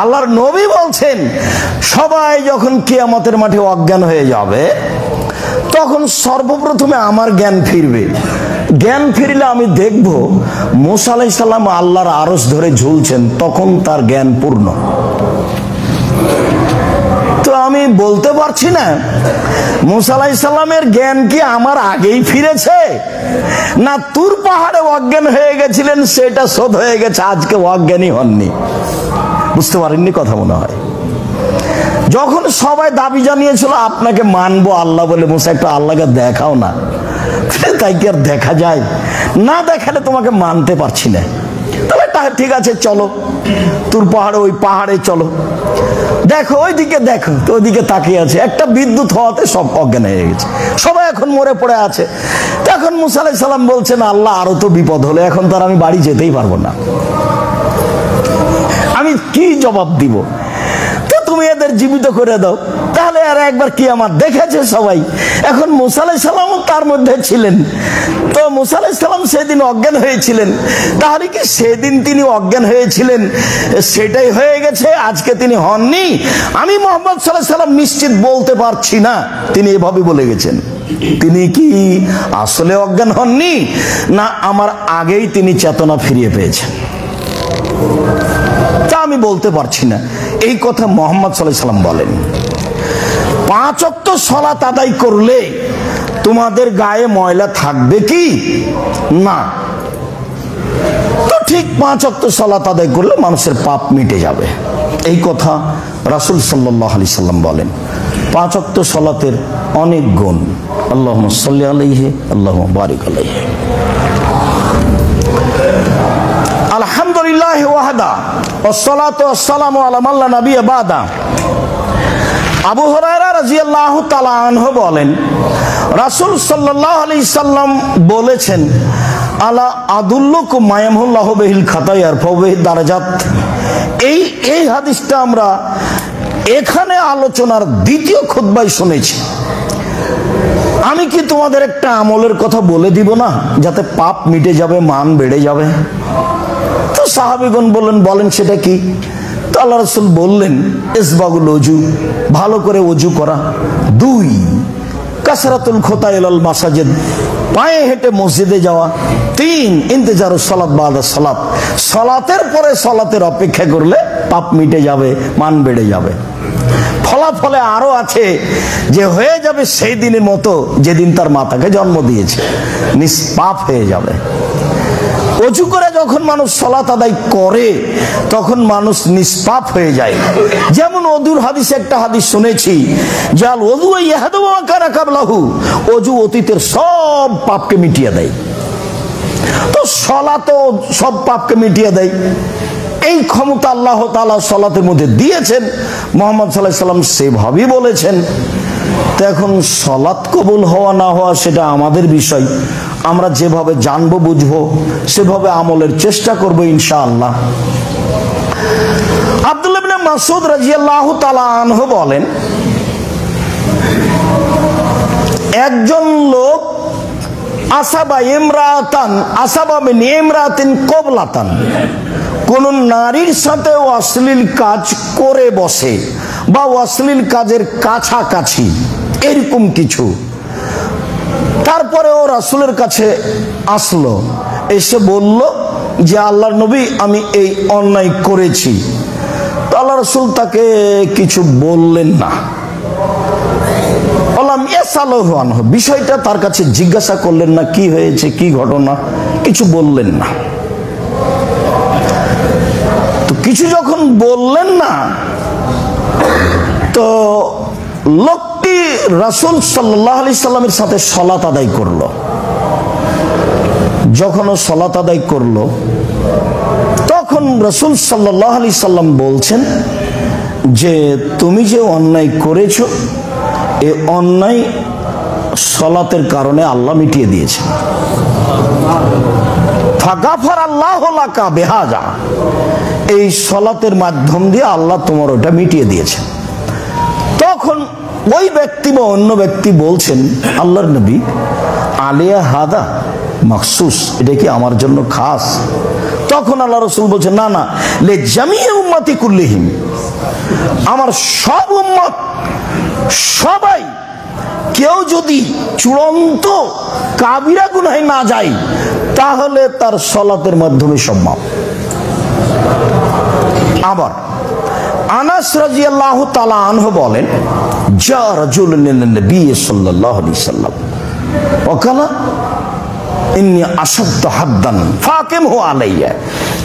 আল্লাহর নবী বলছেন সবাই যখন কিয়ামতের মাঠে অজ্ঞান হয়ে যাবে তখন সর্বপ্রথমে আমার জ্ঞান ফিরবে। জ্ঞান ফিরলে আমি দেখব মুসা আলাইহিস সালাম আল্লাহর আরশ ধরে ঝুলছেন, তখন তার জ্ঞান পূর্ণ। তো আমি বলতে পারছি না মুসা আলাইহিস সালামের জ্ঞান কি আমার আগেই ফিরেছে, না তুর পাহাড়ে অজ্ঞান হয়ে গেছিলেন সেটা শোধ হয়ে গেছে, আজকে অজ্ঞানী হননি। বুঝতে পারেননি কথা মনে হয়। যখন সবাই দাবি জানিয়েছিল আপনাকে মানবো আল্লাহ বলে, মুসা একটু আল্লাহকে দেখাও না, তাই কি আর দেখা যায়? না দেখালে তোমাকে মানতে পারছি না। তাহলে ঠিক আছে চলো তুর পাহাড়ে, ওই পাহাড়ে চলো, দেখো ওইদিকে, দেখো তো ওইদিকে তাকিয়ে আছে, একটা বিদ্যুৎ হওয়াতে সব অজ্ঞান হয়ে গেছে, সবাই এখন মরে পড়ে আছে। তখন মুসা আলাইহিস সালাম বলছেন আল্লাহ আরো তো বিপদ হলো, এখন তার আমি বাড়ি যেতেই পারবো না, আমি কি জবাব দিব? তো তুমি এদের জীবিত করে দাও, তাহলে আর একবার কিয়ামত দেখেছে সবাই। এখন মুসা আলাইহিস সালাম তার মধ্যে ছিলেন, তো মুসা আলাইহিস সালাম সেদিন অজ্ঞান হয়েছিলেন, তাহলে কি সেদিন তিনি অজ্ঞান হয়েছিলেন সেটাই হয়ে গেছে, আজকে তিনি হননি? আমি মুহাম্মদ সাল্লাল্লাহু আলাইহি সাল্লাম নিশ্চিত বলতে পারছি না তিনি এভাবে বলে গেছেন। তিনি কি আসলে অজ্ঞান হননি, না আমার আগেই তিনি চেতনা ফিরিয়ে পেয়েছেন? তা আমি বলতে পারছি না। এই কথা মুহাম্মদ সাল্লাল্লাহু আলাইহি সাল্লাম বলেন। 5 ওয়াক্ত সালাত আদায় করলে তোমাদের গায়ে ময়লা থাকবে কি? না। তো ঠিক 5 ওয়াক্ত সালাত আদায় করলে মানুষের পাপ মিটে যাবে, এই কথা রাসূল সাল্লাল্লাহু আলাইহি সাল্লাম বলেন। 5 ওয়াক্ত সালাতের অনেক গুণ। আল্লাহুম্মা সাল্লি আলাইহি আল্লাহুম্মা বারিক আলাইহি। আলহামদুলিল্লাহ ওয়াহদা ওয়াসসালাতু ওয়াসসালামু আলা মান লা নাবিয়্যা বাদা। আবু হুরায়রা রাদিয়াল্লাহু তাআলা আনহু বলেন রাসূল সাল্লাল্লাহু আলাইহি সাল্লাম বলেছেন আলা আদুল্লুকুম মা ইয়ামহুল্লাহু বিহিল খাতায়া ওয়া বিহি দারাজাত। এই হাদিসটা আমরা এখানে আলোচনার দ্বিতীয় খুতবায় শুনেছি। আমি কি তোমাদের একটা আমলের কথা বলে দিব না, যাতে পাপ মিটে যাবে, মান বেড়ে যাবে? তো সাহাবীগণ বলেন সেটা কি? তো আল্লাহ রাসূল বললেন ইসবাগুল ওযু, ভালো করে ওযু করা। 2 কাসরাতুল খুতা ইলাল মাসাজিদ, পায়ে হেঁটে মসজিদে যাওয়া। 3 ইন্তেজারুস সালাত বাদা সালাত, সালাতের পরে সালাতের অপেক্ষা করলে পাপ মিটে যাবে, মান বেড়ে যাবে। ফলাফলে আরো আছে যে হয়ে যাবে সেই দিনের মতো যেদিন তার মাতাকে জন্ম দিয়েছে, নিষ্পাপ হয়ে যাবে। ওযু করে যখন মানুষ সালাত আদায় করে তখন মানুষ নিষ্পাপ হয়ে যায়। যেমন ওযুর হাদিসে একটা হাদিস শুনেছি, জাল ওযু ইয়াহদু মা কানা কাবলাহু, ওযু অতীতের সব পাপকে মিটিয়ে দেয়। তো সালাতও সব পাপকে মিটিয়ে দেয়। এই ক্ষমতা আল্লাহ তাআলা সালাতের মধ্যে দিয়েছেন, মুহাম্মদ সাল্লাল্লাহু আলাইহি সাল্লাম সেভাবেই বলেছেন। তো এখন সালাত কবুল হওয়া না হওয়া সেটা আমাদের বিষয়, আমরা যেভাবে জানবো বুঝবো সেভাবে আমলের চেষ্টা করব ইনশাআল্লাহ। আব্দুল্লাহ ইবনে মাসউদ রাদিয়াল্লাহু তাআলা আনহু বলেন একজন লোক আসাবা মিন ইমরাতিন কবলাতান, কোন নারীর সাথে অশ্লীল কাজ করে বসে বা অশ্লীল কাজের কাছাকাছি এরকম কিছু। তারপরে ও রাসূলের কাছে আসলো, এসে বলল যে আল্লাহর নবী আমি এই অন্যায় করেছি। তো আল্লাহ রাসূল তাকে কিছু বললেন না। ইয়াসালহু আনহু, বিষয়টা তার কাছে জিজ্ঞাসা করলেন না, কি হয়েছে, কি ঘটনা, কিছু বললেন না। তো কিছু যখন বললেন না, তো লোকটি রাসূল সাল্লাল্লাহু আলাইহি সাল্লামের সাথে সালাত আদায় করলো। যখন ও সালাত আদায় করলো, তখন রাসূল সাল্লাল্লাহু আলাইহি সাল্লাম বলছেন যে তুমি যে অন্যায় করেছো, এই অন্যায় সালাতের কারণে আল্লাহ মিটিয়ে দিয়েছে। ফাগাফারাল্লাহু লাকা বিহাযা, এই সালাতের মাধ্যম দিয়ে আল্লাহ তোমার ওটা মিটিয়ে দিয়েছে। তখন ওই ব্যক্তি বা অন্য ব্যক্তি বলছেন, আল্লাহর নবী, আলিয়া হাদা মখসুস, এটা কি আমার জন্য খাস? তখন আল্লাহ রাসূল বলছেন, না না, লে জামিয়ে উম্মতি কুল্লিহিম, আমার সব উম্মত, সবাই, কেউ যদি চূড়ান্ত কাবিরা গুনাহে না যায়, তাহলে তার সালাতের মাধ্যমে সম্ভব। আবার আনাস রাদিয়াল্লাহু তাআলা আনহু বলেন, যা রাজুলুন ইলান নবী সাল্লাল্লাহু আলাইহি সাল্লাম ওয়াকালা ইন্নী আশাদ্দু হাদ্দান ফাকিমহু আলাইয়া,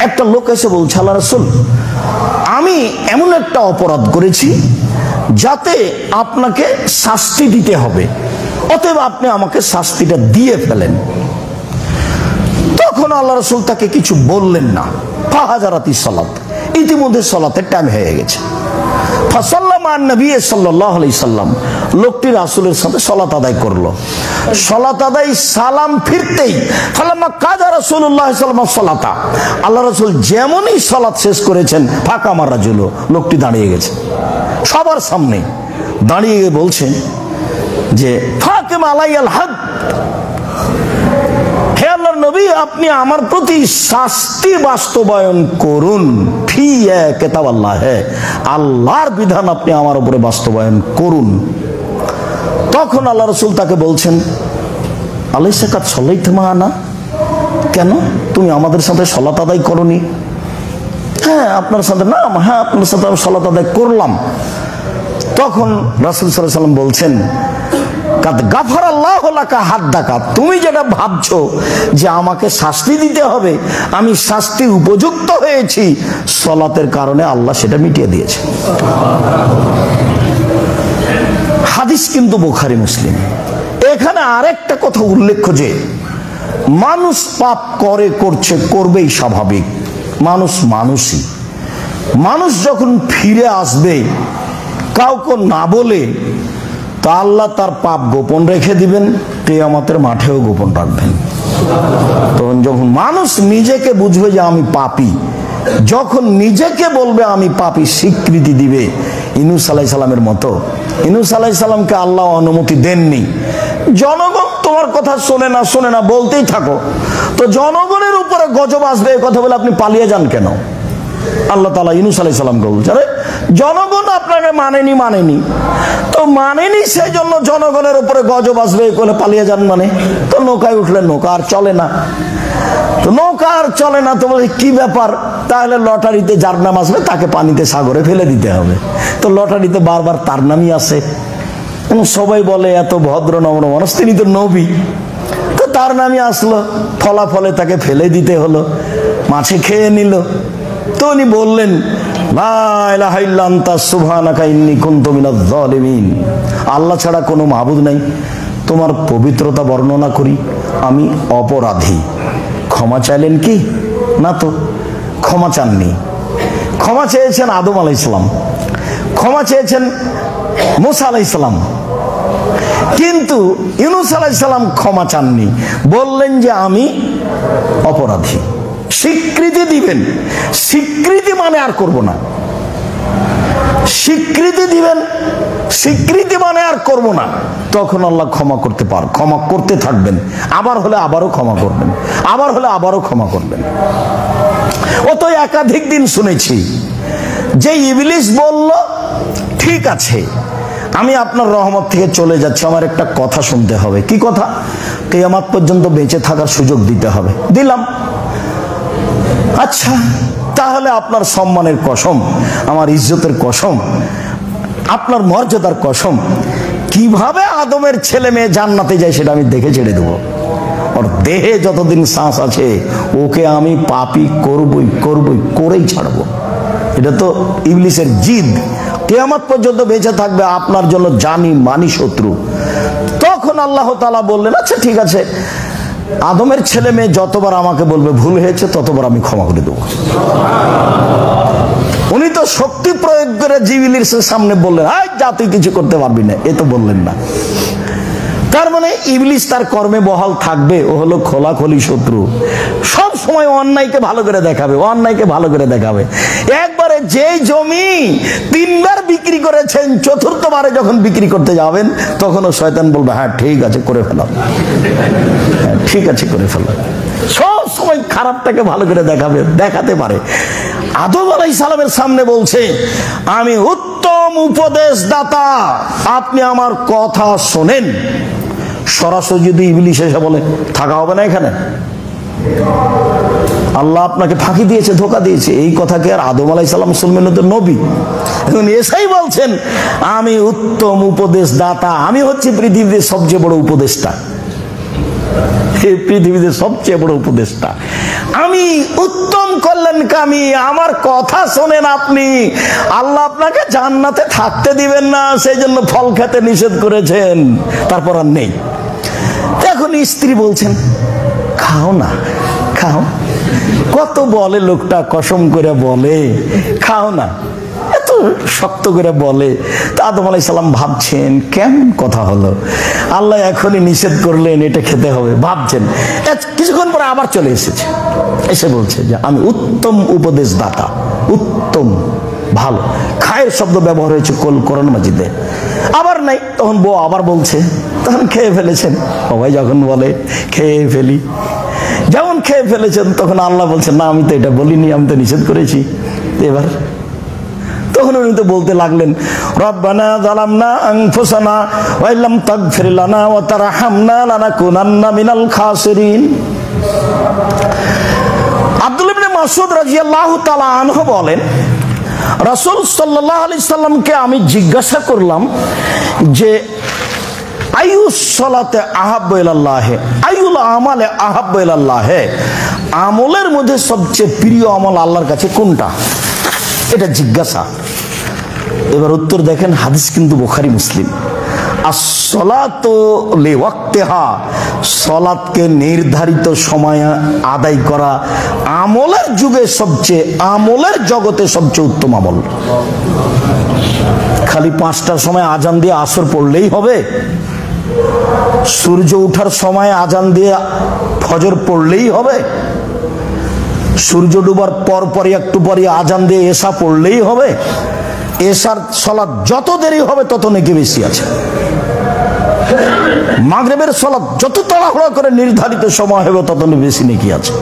একটা লোক এসে বলছে, আল্লাহ রাসূল, আমি এমন একটা অপরাধ করেছি যাতে আপনাকে শাস্তি দিতে হবে, অতএব আপনি আমাকে শাস্তিটা দিয়ে ফেলেন। তখন আল্লাহ রাসূল তাকে কিছু বললেন না। ফাহাজারাতি সালাত, ইতিমধ্যে সালাতের টাইম হয়ে গেছে। ফাসাল্লামা নবী সাল্লাল্লাহু আলাইহি সাল্লাম, লোকটি রাসূলের সাথে সালাত আদায় করলো। সালাত আদায় সালাম ফিরতেই, ফালাম্মা কাজা রাসূলুল্লাহ সাল্লাল্লাহু আলাইহি সাল্লাতা, আল্লাহ রাসূল যেমনই সালাত শেষ করেছেন, ফাঁকা মারা জুল, লোকটি দাঁড়িয়ে গেছে সবার সামনে, দাঁড়িয়ে গিয়ে বলছেন যে ফাকিম আলাইয়াল হাদ, হে আল্লাহর নবী, আপনি আমার প্রতি শাস্তি বাস্তবায়ন করুন। ফি কিতাবাল্লাহ, আল্লাহর বিধান আপনি আমার উপরে বাস্তবায়ন করুন। তখন আল্লাহ রাসূল তাকে বলছেন, আলাইসা কাদ সাল্লাইতা মা'ানা, কেন তুমি আমাদের সাথে সালাত আদায় করনি? হ্যাঁ আপনার সাথে, না হ্যাঁ আপনার সাথে আমি সালাত আদায় করলাম। তখন রাসূল সাল্লাল্লাহু আলাইহি সাল্লাম বলছেন, কাদ গাফারাল্লাহু লাকা হাদ্দাকা, তুমি যেটা ভাবছো যে আমাকে শাস্তি দিতে হবে, আমি শাস্তির উপযুক্ত হয়েছি, সালাতের কারণে আল্লাহ সেটা মিটিয়ে দিয়েছে। হাদিস কিন্তু বুখারী মুসলিম। এখানে আরেকটা কথা উল্লেখ্য যে মানুষ পাপ করছে, করবেই, স্বাভাবিক, মানুষই। মানুষ যখন ফিরে আসবে কাউকে না বলে, তা আল্লাহ তার পাপ গোপন রেখে দিবেন, কিয়ামতের মাঠেও গোপন রাখবেন। তখন যখন মানুষ নিজেকে বুঝবে যে আমি পাপী, যখন নিজেকে বলবে আমি পাপী, স্বীকৃতি দিবে। ইউনূস আলাইহিস সালামের মতো, ইউনূস আলাইহিস সালামকে আল্লাহ অনুমতি দেননি, জনগণ তোমার কথা শোনে না বলতেই থাকো, তো জনগণের উপরে গজব আসবে, এই কথা বলে আপনি পালিয়ে যান কেন? আল্লাহ তাআলা ইউনূস আলাইহিস সালামকে বলছে, আরে জনগণ আপনাকে মানেনি, তো মানেনি, সেই জন্য জনগণের উপরে গজব আসবে বলে পালিয়ে যান মানে? তো নৌকায় উঠলেন, নৌকা আর চলে না, তো নৌকা আর চলে না, তো বলে কি ব্যাপার? তাহলে লটারিতে যার নাম আসবে তাকে পানিতে, সাগরে ফেলে দিতে হবে। তো লটারিতে বারবার তার নামই আসে, সবাই বলে এত ভদ্র নম্র মানুষ, তিনি তো নবী, তো তার নামই আসলো, ফলাফলে তাকে ফেলে দিতে হলো, মাছে খেয়ে নিল। তো উনি বললেন, লা ইলাহা ইল্লা আনতা সুবহানাকা ইন্নী কুনতু মিনাজ জালিমিন, আল্লাহ ছাড়া কোনো মাবুদ নাই, তোমার পবিত্রতা বর্ণনা করি, আমি অপরাধী। ক্ষমা চাইলেন কি? না তো, ক্ষমা চাননি। ক্ষমা চেয়েছেন আদম আলাইহিস সালাম, ক্ষমা চেয়েছেন মূসা আলাইহিস সালাম, কিন্তু ইউনূস আলাইহিস সালাম ক্ষমা চাননি, বললেন যে আমি অপরাধী। স্বীকৃতি দিবেন, স্বীকৃতি মানে আর করব না, স্বীকৃতি দিবেন, স্বীকৃতি মানে আর করব না। তখন আল্লাহ ক্ষমা করতে পার, ক্ষমা করতে থাকবেন, আবার হলে আবারও ক্ষমা করবেন, আবার হলে আবারও ক্ষমা করবেন। ও তো একাধিক দিন শুনেছি যে ইবলিস বলল, ঠিক আছে আমি আপনার রহমত থেকে চলে যাচ্ছি, আমার একটা কথা শুনতে হবে। কি কথা? কিয়ামত পর্যন্ত বেঁচে থাকার সুযোগ দিতে হবে। দিলাম। আচ্ছা তাহলে আপনার সম্মানের কসম, আমার ইজ্জতের কসম, আপনার মর্যাদার কসম, কিভাবে আদমের ছেলে মেয়ে জান্নাতে যায় সেটা আমি দেখে ছেড়ে দেবো। ওর দেহে যতদিন শ্বাস আছে ওকে আমি পাপী করবই করবই করেই ছাড়বো। এটা তো ইবলিসের জিদ। কিয়ামত পর্যন্ত বেঁচে থাকবে আপনার জন্য জানি মানি শত্রু। তখন আল্লাহ তাআলা বললেন, আচ্ছা ঠিক আছে, আদমের ছেলে মেয়ে যতবার আমাকে বলবে ভুল হয়েছে ততবার আমি ক্ষমা করে দেবো। উনি তো শক্তি প্রয়োগ করে ইবলিসের সামনে বললেন, আয় যা তুই কিছু করতে পারবি না, এ তো বললেন না। তার মানে ইবলিস তার কর্মে বহাল থাকবে। ও হলো খোলাখুলি শত্রু, সব সময় অন্যায়কে ভালো করে দেখাবে, অন্যায়কে ভালো করে দেখাবে। একবারে যে জমি 3 বার বিক্রি করেছেন, চতুর্থবারে যখন বিক্রি করতে যাবেন তখন ও শয়তান বলবে, হ্যাঁ ঠিক আছে করে ফেলাম, হ্যাঁ ঠিক আছে করে ফেলাম। সব সময় খারাপটাকে ভালো করে দেখাবে, দেখাতে পারে। আদম আলাইহিস সালামের সামনে বলছে, আমি উত্তম উপদেশদাতা, আপনি আমার কথা শোনেন। সরাসরি যদি ইবলিস এসে বলে থাকা হবে না এখানে, আল্লাহ আপনাকে ফাঁকি দিয়েছে, ধোকা দিয়েছে, এই কথাকে আর আদম আলাইহিস সালাম শুনবেন? তো নবী। এখন এসেই বলছেন আমি উত্তম উপদেশদাতা, আমি হচ্ছি পৃথিবীর সবচেয়ে বড় উপদেষ্টা, পৃথিবীতে সবচেয়ে বড় উপদেষ্টা, আমি উত্তম কল্যাণকামী, আমার কথা শোনেন আপনি। আল্লাহ আপনাকে জান্নাতে থাকতে দিবেন না, সেই জন্য ফল খেতে নিষেধ করেছেন, তারপর আর নেই। এখন স্ত্রী বলছেন খাও না, খাও। কত বলে লোকটা, কসম করে বলে খাও না, এত শক্ত করে বলে। তা আদম আলাইহিস সালাম ভাবছেন কেমন কথা হলো, আল্লাহ এখনই নিষেধ করলেন এটা খেতে হবে, ভাবছেন। কিছুক্ষণ পরে আবার চলে এসেছে, এসে বলছে যে আমি উত্তম উপদেশদাতা, উত্তম ভালো, খায়ের শব্দ ব্যবহার হয়েছে কোরআন মাজিদে। আবার নাই, তখন বউ আবার বলছে, তখন খেয়ে ফেলেছেন। সবাই যখন বলে খেয়ে ফেলি, যেমন খেয়ে ফেলেছেন, তখন আল্লাহ বলছেন না আমি তো এটা বলিনি, আমি তো নিষেধ করেছি। এবার তখন উনি তো বলতে লাগলেন, রব্বানা যালামনা আনফুসানা ওয়া ইল্লাম তাগফির লানা ওয়া তারহামনা লানাকুনান্না মিনাল খাসিরিন। আব্দুল্লাহ ইবনে মাসউদ রাদিয়াল্লাহু তাআলা আনহু বলেন, রাসূল সাল্লাল্লাহু আলাইহি সাল্লামকে আমি জিজ্ঞাসা করলাম যে আইয়ুস সালাতে আহাব্বু ইলাল্লাহ, আইয়ুল আমালে আহাব্বু ইলাল্লাহ, আমলের মধ্যে সবচেয়ে প্রিয় আমল আল্লাহর কাছে কোনটা, এটা জিজ্ঞাসা। এবার উত্তর দেখেন, হাদিস কিন্তু বুখারী মুসলিম। as-salatu liwaqtiha, সালাতকে নির্ধারিত সময়ে আদায় করা আমলের যুগে সবচেয়ে, আমলের জগতে সবচেয়ে উত্তম আমল। খালি 5টার সময় আজান দিয়ে আসর পড়লেই হবে? সূর্য ওঠার সময় আজান দিয়ে ফজর পড়লেই হবে? সূর্য ডুবার পরপরই একটু পরে আজান দিয়ে এশা পড়লেই হবে? এশার সালাত যত দেরি হবে তত নেকি বেশি আছে। মাগরিবের সালাত যত তাড়াহুড়া করে নির্ধারিত সময় হবে তত বেশি নেকি আছে।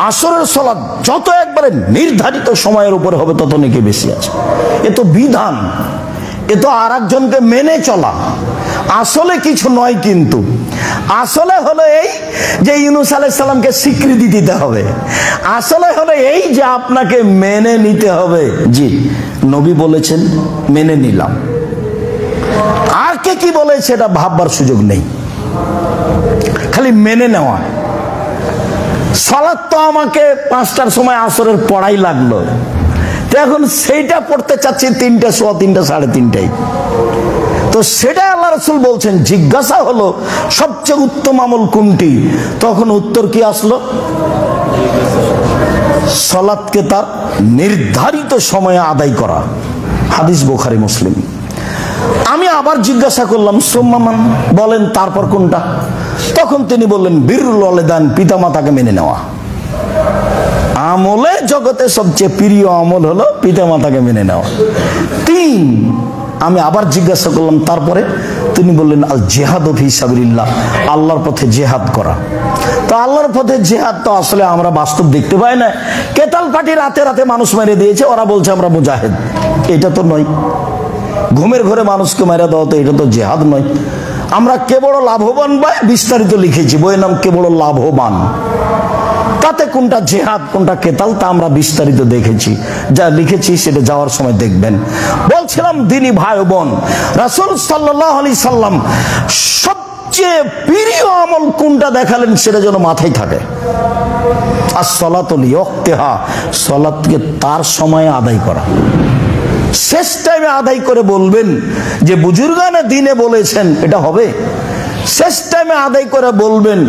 আসরের সালাত যত একবারে নির্ধারিত সময়ের উপরে হবে তত নেকি বেশি আছে। এ তো বিধান, এ তো আর একজনকে মেনে চলা, আসলে কিছু নয়। কিন্তু আসলে হলো এই যে ইউনূস আলাইহিস সালামকে স্বীকৃতি দিতে হবে, আসলে হলো এই যে আপনাকে মেনে নিতে হবে। জি, নবী বলেছেন মেনে নিলাম, আর কে কি বলে সেটা ভাববার সুযোগ নেই, খালি মেনে নেওয়া। সালাত তো আমাকে 5টার সময় আসরের পড়াই লাগলো, তো এখন সেইটা পড়তে চাচ্ছি 3টা, 3:15, 3:30। তো সেটা আল্লাহ রাসূল বলছেন, জিজ্ঞাসা হলো সবচেয়ে উত্তম আমল কোনটি, তখন উত্তর কি আসলো? সালাতকে তার নির্ধারিত সময়ে আদায় করা। হাদিস বুখারী মুসলিম। আমি আবার জিজ্ঞাসা করলাম সুম্মান, বলেন তারপর কোনটা? তখন তিনি বললেন বিররুল ওয়ালিদান, পিতামাতাকে মেনে নেওয়া। আমলের জগতে সবচেয়ে প্রিয় আমল হলো পিতামাতাকে মেনে নেওয়া। 3। আমি আবার জিজ্ঞাসা করলাম তারপরে? তিনি বললেন আল জিহাদু ফি সাবিলিল্লাহ, আল্লাহর পথে জিহাদ করা। তো আল্লাহর পথে জিহাদ তো আসলে আমরা বাস্তব দেখতে পাই না। কেতাল পার্টি রাতে রাতে মানুষ মেরে দিয়েছে, ওরা বলছে আমরা মুজাহিদ, এটা তো নয়। ঘুমের ঘরে মানুষকে মেরে দেওয়া, তো এটা তো জিহাদ নয়। আমরা কে বড় লাভবান ভাই বিস্তারিত লিখেছি, বইয়ের নাম কে বড় লাভবান। তাতে কোনটা জিহাদ কোনটা কেতাল তা আমরা বিস্তারিত দেখেছি, যা লিখেছি সেটা যাওয়ার সময় দেখবেন। বলছিলাম দিনী ভাই বোন, রাসূল সাল্লাল্লাহু আলাইহি সাল্লাম সবচেয়ে প্রিয় আমল কোনটা দেখালেন সেটা যেন মাথায় থাকে। আসসালাতু লিওয়াক্তিহা, সালাতকে তার সময়ে আদায় করা। শেষ টাইমে আদায় করে বলবেন যে বুজুর্গানে দিনে বলেছেন, এটা হবে? শেষ টাইমে আদায় করে বলবেন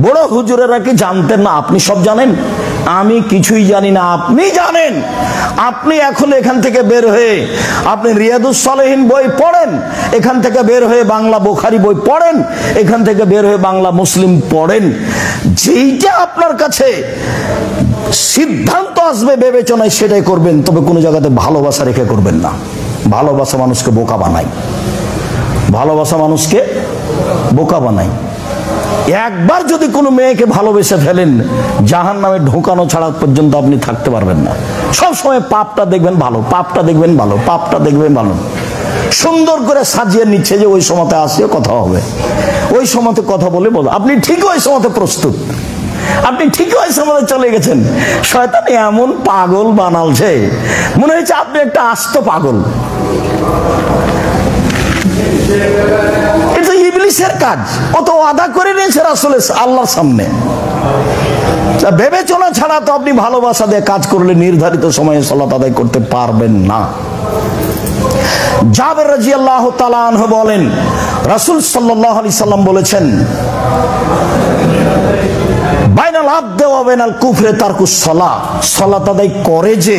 বড় হুজুরেরা কি জানতেন না? আপনি সব জানেন, আমি কিছুই জানি না, আপনি জানেন। আপনি এখন এখান থেকে বের হয়ে আপনি রিয়াদুস সালেহিন বই পড়েন, এখান থেকে বের হয়ে বাংলা বুখারী বই পড়েন, এখান থেকে বের হয়ে বাংলা মুসলিম পড়েন। যেইটা আপনার কাছে সিদ্ধান্ত আসবে বিবেচনায় সেটাই করবেন, তবে কোনো জায়গাতে ভালোবাসা রেখে করবেন না। ভালোবাসা মানুষকে বোকা বানায়, ভালোবাসা মানুষকে বোকা বানায়। একবার যদি কোনো মেয়েকে ভালোবেসে ফেলেন, জাহান্নামে ঢোকানো ছাড়া পর্যন্ত আপনি থাকতে পারবেন না। সবসময় পাপটা দেখবেন ভালো, পাপটা দেখবেন ভালো, পাপটা দেখবেন ভালো। সুন্দর করে সাজিয়ে নিচ্ছে যে ওই সময়তে আসিও কথা হবে, ওই সময়তে কথা বলে বলো। আপনি ঠিক ওই সময়তে প্রস্তুত, আপনি ঠিক ওই সময় চলে গেছেন। শয়তান এমন পাগল বানালছে, মনে হচ্ছে আপনি একটা আস্ত পাগল। এটা ইবলিসের কাজ। অত ওয়াদা করে নিয়েছে রাসূল আল্লাহর সামনে। বিবেচনা ছাড়া তো আপনি ভালোবাসা দিয়ে কাজ করলে নির্ধারিত সময়ে সালাত আদায় করতে পারবেন না। জাবের রাদিয়াল্লাহু তাআলা আনহু বলেন, রাসূল সাল্লাল্লাহু আলাইহি সাল্লাম বলেছেন, বাইনাল আবদি ওয়া বাইনাল কুফরি তারকুস সালাহ, সালাত আদায় করে যে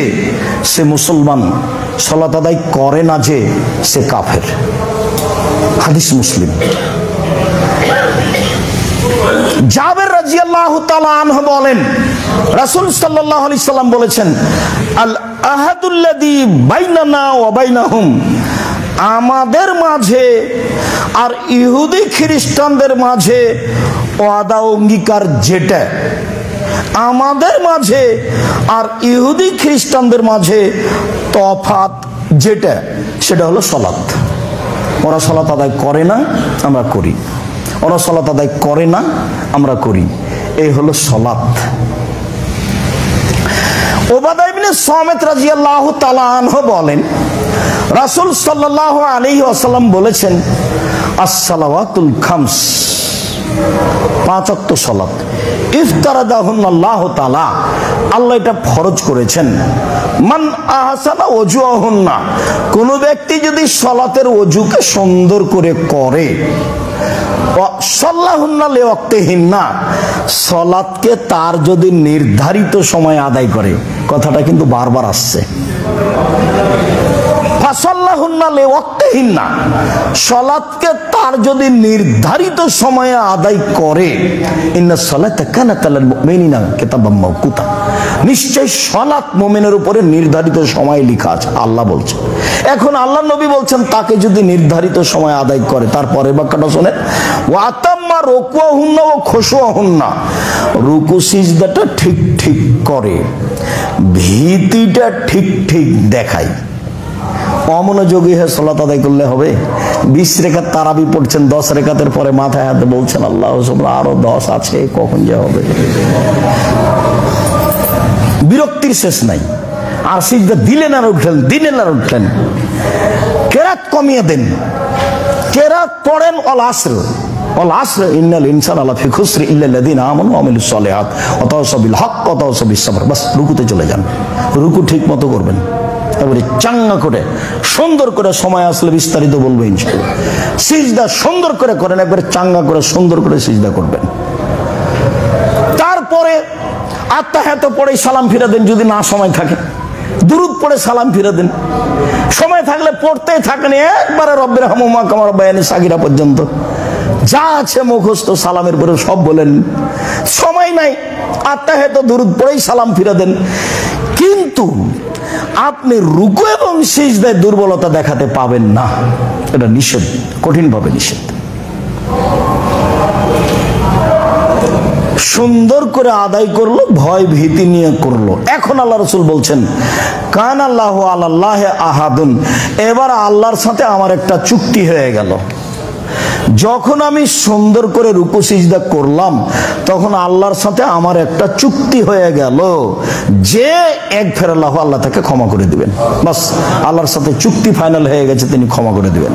সে মুসলমান, সালাত আদায় করে না যে সে কাফের। হাদিস মুসলিম। জাবের রাদিয়াল্লাহু তাআলা আনহু বলেন, রাসূল সাল্লাল্লাহু আলাইহি সাল্লাম বলেছেন, আল আহাদুল্লাযী বাইনানা ওয়া বাইনাহুম, আমাদের মাঝে আর ইহুদি খ্রিস্টানদের মাঝে ওয়াদা অঙ্গীকার যেটা, আমাদের মাঝে আর ইহুদি খ্রিস্টানদের মাঝে তফাৎ যেটা, সেটা হলো সালাত। ওরা সালাত আদায় করে না, আমরা করি। ওরা সালাত আদায় করে না, আমরা করি। এই হলো সালাত। উবাদা ইবনে সামিত রাদিয়াল্লাহু তাআলা আনহু বলেন, রাসূল সাল্লাল্লাহু আলাইহি ওয়াসাল্লাম বলেছেন, আস-সালাওয়াতুল খামস, 5 ওয়াক্ত সালাত, ইফতারাদাহুন্নাল্লাহু তাআলা, আল্লাহ এটা ফরজ করেছেন। মান আহসানা ওযুহুন্না, কোন ব্যক্তি যদি সালাতের ওযুকে সুন্দর করে করে, সাল্লাহুন্না লিওয়াক্তিহিন্না, সালাতকে তার যদি নির্ধারিত সময় আদায় করে, কথাটা কিন্তু বারবার আসছে। সালাতকে তার যদি নির্ধারিত সময়ে আদায় করে, ইন্নাস সালাতা কানাত আলাল মুমিনিনা কিতাবাম মাওকুতা, নিশ্চয় সালাত মুমিনের উপরে নির্ধারিত সময় লেখা আছে, আল্লাহ বলছেন। এখন আল্লাহ নবী বলছেন তাকে যদি নির্ধারিত সময় আদায় করে, তারপরে বাক্যটা শুনেন, ওয়া আতাম্মা রুকুহুন্না ওয়া খুশুহুন্না, রুকু সিজদাটা ঠিক ঠিক করে, ভীতিটা ঠিক ঠিক দেখায়। অমনোযোগী হয়ে সালাত আদায় করলে হবে? 20 রেখাত তারাবি পড়ছেন, 10 রেখাতের পরে মাথায় হাতে বলছেন আল্লাহ সুবহান, আরো 10 আছে, কখন যে হবে? বিরক্তির শেষ নাই। আর সিজদা দিলেন আর উঠলেন, দিলেন আর উঠলেন। কেরাত কমিয়ে দেন, কেরাত পড়েন অল আসর, অল আসর ইন্নাল ইনসানা লাফি খুসর ইল্লাল্লাযিনা আমানু ওয়া আমিলুস সালিহাত ওয়া তাওয়াসাউ বিল হক ওয়া তাওয়াসাউ বিস সাবর। বাস রুকুতে চলে যান, রুকু ঠিক মতো করবেন, এবারে চাঙ্গা করে সুন্দর করে, সময় আসলে বিস্তারিত বলবো ইনশাআল্লাহ। সিজদা সুন্দর করে করেন, একবারে চাঙ্গা করে সুন্দর করে সিজদা করবেন। তারপরে আত্তাহিয়াত পড়ে সালাম ফিরে দেন, যদি না সময় থাকে দুরূদ পড়ে সালাম ফিরে দেন। সময় থাকলে পড়তেই থাকেন একবারে রব্বির হামহুমা কামা রাব্বায়ানি সাগীরা পর্যন্ত, যা আছে মুখস্থ সালামের পরে সব বলেন। সময় নাই, আত্তাহিয়াত দুরূদ পড়েই সালাম ফিরে দেন। কিন্তু আপনি রুকু এবং সিজদায় দুর্বলতা দেখাতে পাবেন না, এটা নিষেধ, কঠিনভাবে নিষেধ। সুন্দর করে আদায় করলো, ভয় ভীতি নিয়ে করলো। এখন আল্লাহ রাসূল বলছেন, কান আল্লাহু আলাল্লাহি আহাদুন, এবার আল্লাহর সাথে আমার একটা চুক্তি হয়ে গেল। যখন আমি সুন্দর করে রুকু সিজদা করলাম তখন আল্লাহর সাথে আমার একটা চুক্তি হয়ে গেল যে এক ফেরাল্লাহ, আল্লাহ তাকে ক্ষমা করে দিবেন। বাস, আল্লাহর সাথে চুক্তি ফাইনাল হয়ে গেছে, তিনি ক্ষমা করে দিবেন।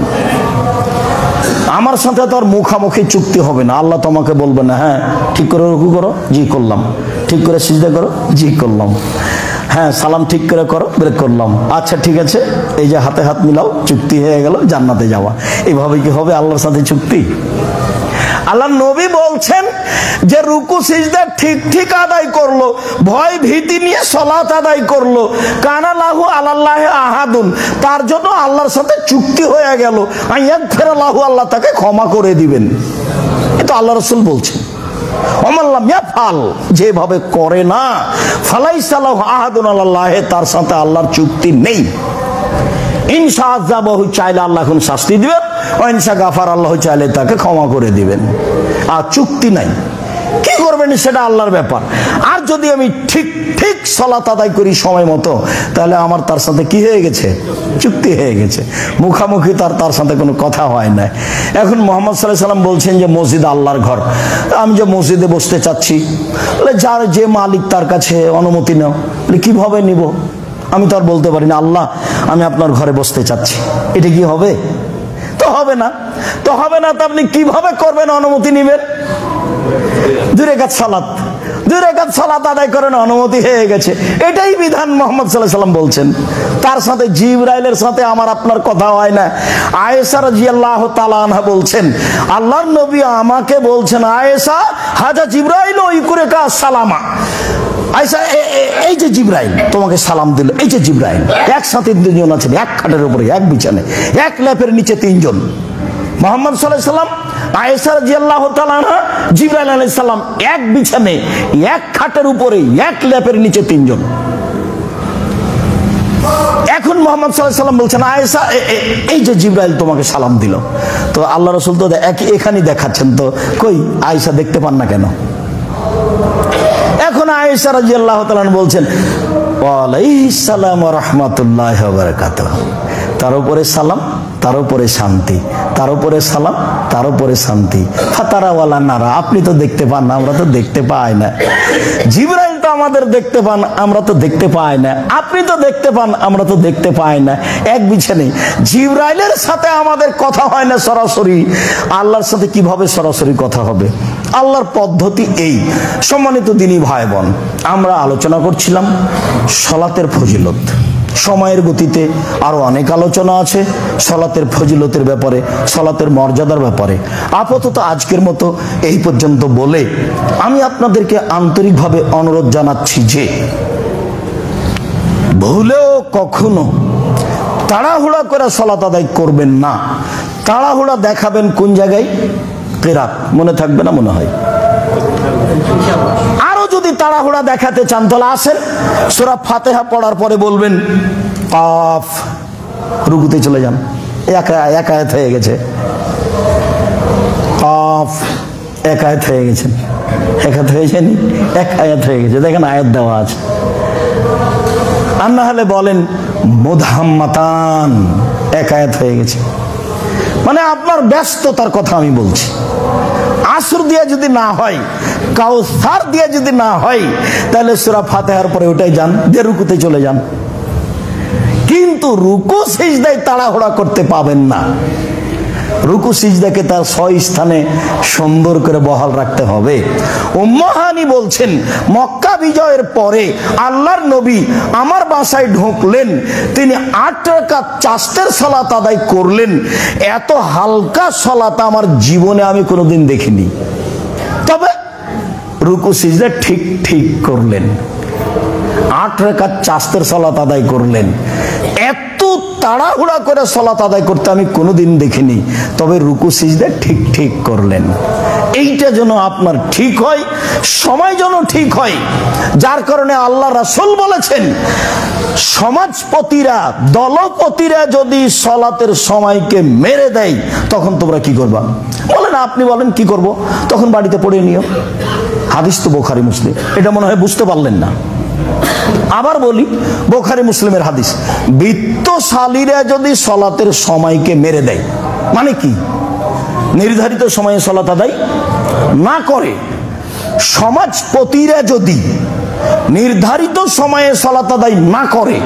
আমার সাথে তো আর মুখামুখি চুক্তি হবে না। আল্লাহ তোমাকে বলবে না, হ্যাঁ ঠিক করে রুকু করো, জি করলাম। ঠিক করে সিজদা করো, জি করলাম। হ্যাঁ সালাম ঠিক করে করো, ব্রেক করলাম। আচ্ছা ঠিক আছে, এই যে হাতে হাত মিলাও, চুক্তি হয়ে গেল, জান্নাতে যাওয়া। এইভাবে কি হবে আল্লাহর সাথে চুক্তি? আল্লাহ নবী বলছেন যে রুকু সিজদা ঠিক ঠিক আদায় করলো, ভয় ভীতি নিয়ে সালাত আদায় করলো, কানা লাহু আলাল্লাহি আহাদুন, তার জন্য আল্লাহর সাথে চুক্তি হয়ে গেল, ইয়াগফিরাল্লাহু, আল্লাহ তাকে ক্ষমা করে দিবেন। এটা আল্লাহ রাসূল বলছেন। ওমাল্লাম ইয়াফাল, যেভাবে করে না, ফালাইসা লাহু আহাদুন আলাল্লাহি, তার সাথে আল্লাহর চুক্তি নেই। ইনশা আযাবাহু, চাইলে আল্লাহ এখন শাস্তি দিবেন, ইনশা গাফার, আল্লাহ চাইলে তাকে ক্ষমা করে দিবেন। আর চুক্তি নাই, কি করবেন সেটা আল্লাহর ব্যাপার। আর যদি আমি ঠিক ঠিক সালাত আদায় করি সময় মতো, তাহলে আমার তার সাথে কি হয়ে গেছে? চুক্তি হয়ে গেছে। মুখামুখি তার সাথে কোনো কথা হয় না। এখন মুহাম্মদ সাল্লাল্লাহু আলাইহি ওয়াসাল্লাম বলছেন যে মসজিদ আল্লাহর ঘর, আমি যে মসজিদে বসতে চাচ্ছি, যার যে মালিক তার কাছে অনুমতি নাও। কিভাবে নিব? আমি তো আর বলতে পারি না, আল্লাহ আমি আপনার ঘরে বসতে চাচ্ছি। এটা কি হবে? তো হবে না। তো হবে না, তো আপনি কিভাবে করবেন? অনুমতি নিবেন? 2 রাকাত সালাত, 2 রাকাত সালাত আদায় করেন, অনুমতি হয়ে গেছে। এটাই বিধান। মুহাম্মদ সাল্লাল্লাহু আলাইহি ওয়াসাল্লাম বলছেন, তার সাথে জিবরাইলের সাথে আমার আপনার কথা হয় না। আয়েশা রাদিয়াল্লাহু তাআলা আনহা বলছেন, আল্লাহর নবী আমাকে বলছেন, আয়েশা হাজা জিবরাইল ইকুরেকা সালামা। আয়েশা, এই যে জিবরাইল তোমাকে সালাম দিল, এই যে জিবরাইল। একসাথে 2 জন আছেন, এক খাটের উপরে, এক বিছানায়, এক লেপের নিচে 3 জন। মুহাম্মদ সাল্লাল্লাহু আলাইহি ওয়াসাল্লাম, আয়েশা রাদিয়াল্লাহু তাআলা আনহা, জিবরাইল আলাইহিস সালাম, এক বিছানায়, এক খাটের উপরে, এক লেপের নিচে 3 জন। এখন মুহাম্মদ সাল্লাল্লাহু আলাইহি ওয়াসাল্লাম বলছেন, আয়েশা এই যে জিবরাইল তোমাকে সালাম দিল। তো আল্লাহ রাসূল তো এখানেই দেখাচ্ছেন, তো কই আয়েশা দেখতে পান না কেন? এখন আয়েশা রাদিয়াল্লাহু তাআলা বলছেন, ওয়া আলাইহিস সালাম ওয়া রাহমাতুল্লাহি ওয়া বারাকাতুহু, তার উপরে সালাম, তার উপরে শান্তি, তার উপরে সালাম, তার উপরে শান্তি। ফাতারা ওয়ালা নারা, আপনি তো দেখতে পান না, আমরা তো দেখতে পাই না। জিবরাইল তো আমাদের দেখতে পান, আমরা তো দেখতে পাই না। আপনি তো দেখতে পান, আমরা তো দেখতে পাই না। এক বিছানে জিবরাইলের সাথে আমাদের কথা হয় না সরাসরি, আল্লাহর সাথে কিভাবে সরাসরি কথা হবে? আল্লাহর পদ্ধতি এই। সম্মানিত দিনী ভাই বোন, আমরা আলোচনা করছিলাম সালাতের ফজিলত। সময়ের গতিতে আরো অনেক আলোচনা আছে সালাতের ফজিলতের ব্যাপারে, সালাতের মর্যাদার ব্যাপারে। আপাতত আজকের মতো এই পর্যন্ত বলে আমি আপনাদেরকে আন্তরিকভাবে অনুরোধ জানাচ্ছি যে ভুলেও কখনো তাড়াহুড়া করে সালাত আদায় করবেন না। তাড়াহুড়া দেখাবেন কোন জায়গায়? কিরাত। মনে থাকবে না মনে হয়? আরো যদি তাড়াহুড়া দেখাতে চান তাহলে আসেন, সূরা ফাতিহা পড়ার পরে বলবেন কাফ, রুকুতে চলে যান। এক আয়াত হয়ে গেছে। কাফ, এক আয়াত হয়ে গেছে। এক আয়াত হয়ে যায়নি? এক আয়াত হয়ে গেছে। দেখেন আয়াত দেওয়া আছে। আর না হলে বলেন মুদহাম্মাতান, এক আয়াত হয়ে গেছে। মানে আপনার ব্যস্ততার কথা আমি বলছি। আসর দিয়ে যদি না হয়, কাউসার দিয়ে যদি না হয়, তাহলে সূরা ফাতিহার পরে ওটাই যান, দিয়ে রুকুতে চলে যান। কিন্তু রুকু সিজদায় তাড়াহুড়া করতে পাবেন না। রুকু সিজদাকে তার 6 স্থানে সুন্দর করে বহাল রাখতে হবে। উম্মে হানি বলছেন, মক্কা বিজয়ের পরে আল্লাহর নবী আমার বাসায় ঢুকলেন, তিনি 8 রাকাত চাস্তের সালাত আদায় করলেন। এত হালকা সালাত আমার জীবনে আমি কোনোদিন দেখিনি। তবে রুকু সিজদা ঠিক ঠিক করলেন। 8 রাকাত চাস্তের সালাত আদায় করলেন। এত তাড়াহুড়া করে সালাত আদায় করতে আমি কোনোদিন দেখিনি। তবে রুকু সিজদা ঠিক ঠিক করলেন। এইটা যেন আপনার ঠিক হয়, সময় যেন ঠিক হয়। যার কারণে আল্লাহ রাসূল বলেছেন, সমাজপতিরা, দলপতিরা যদি সালাতের সময়কে মেরে দেয়, তখন তোমরা কি করবা? বলেন, আপনি বলেন কি করব? তখন বাড়িতে পড়ে নিও। হাদিস তো বুখারী মুসলিম। এটা মনে হয় বুঝতে পারলেন না। আবার বলি, বুখারী মুসলিমের হাদিস। বিত্তশালীরা যদি সালাতের সময়কে মেরে দেয়, মানে কি? নির্ধারিত সময়ে সালাত আদায় না করে, সমাজপতিরা যদি নির্ধারিত সময়ে সালাত আদায় না করে,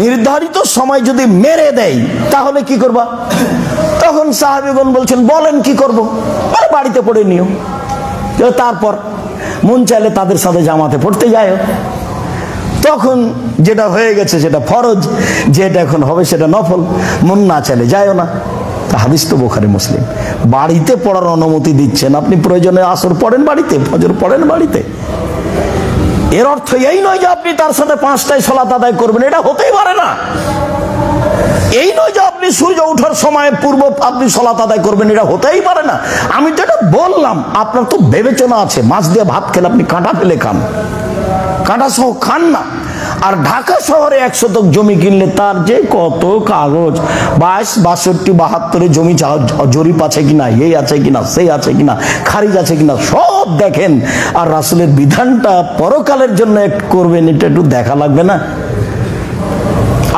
নির্ধারিত সময় যদি মেরে দেয়, তাহলে কি করবা? তখন সাহাবীগণ বলছেন, বলেন কি করব? আরে বাড়িতে পড়ে নিও, তারপর মন চাইলে তাদের সাথে জামাতে পড়তে যায়। তখন যেটা হয়ে গেছে সেটা ফরজ, যেটা এখন হবে সেটা নফল, মন না চাইলে যায়ও না। হাদিস তো বুখারী মুসলিম। বাড়িতে পড়ার অনুমতি দিচ্ছেন, আপনি প্রয়োজনে আসর পড়েন বাড়িতে, ফজর পড়েন বাড়িতে। এর অর্থ এই নয় যে আপনি তার সাথে 5টায় সালাত আদায় করবেন, এটা হতেই পারে না। এই নয় যে আপনি সূর্য ওঠার সময় পূর্ব আপনি সালাত আদায় করবেন, এটা হতেই পারে না। আমি তো এটা বললাম, আপনার তো বিবেচনা আছে। মাছ দিয়ে ভাত খেলে আপনি কাঁটা ফেলে খান, কাঁটা সহ খান না। আর ঢাকা শহরে 1 শতক জমি কিনলে তার যে কত কাগজ, 22, 62, 72 জমি জরিপ আছে কিনা, এই আছে কিনা, সেই আছে কিনা, খারিজ আছে কিনা, সব দেখেন। আর রাসূলের বিধানটা পরকালের জন্য করবেন, এটা একটু দেখা লাগবে না?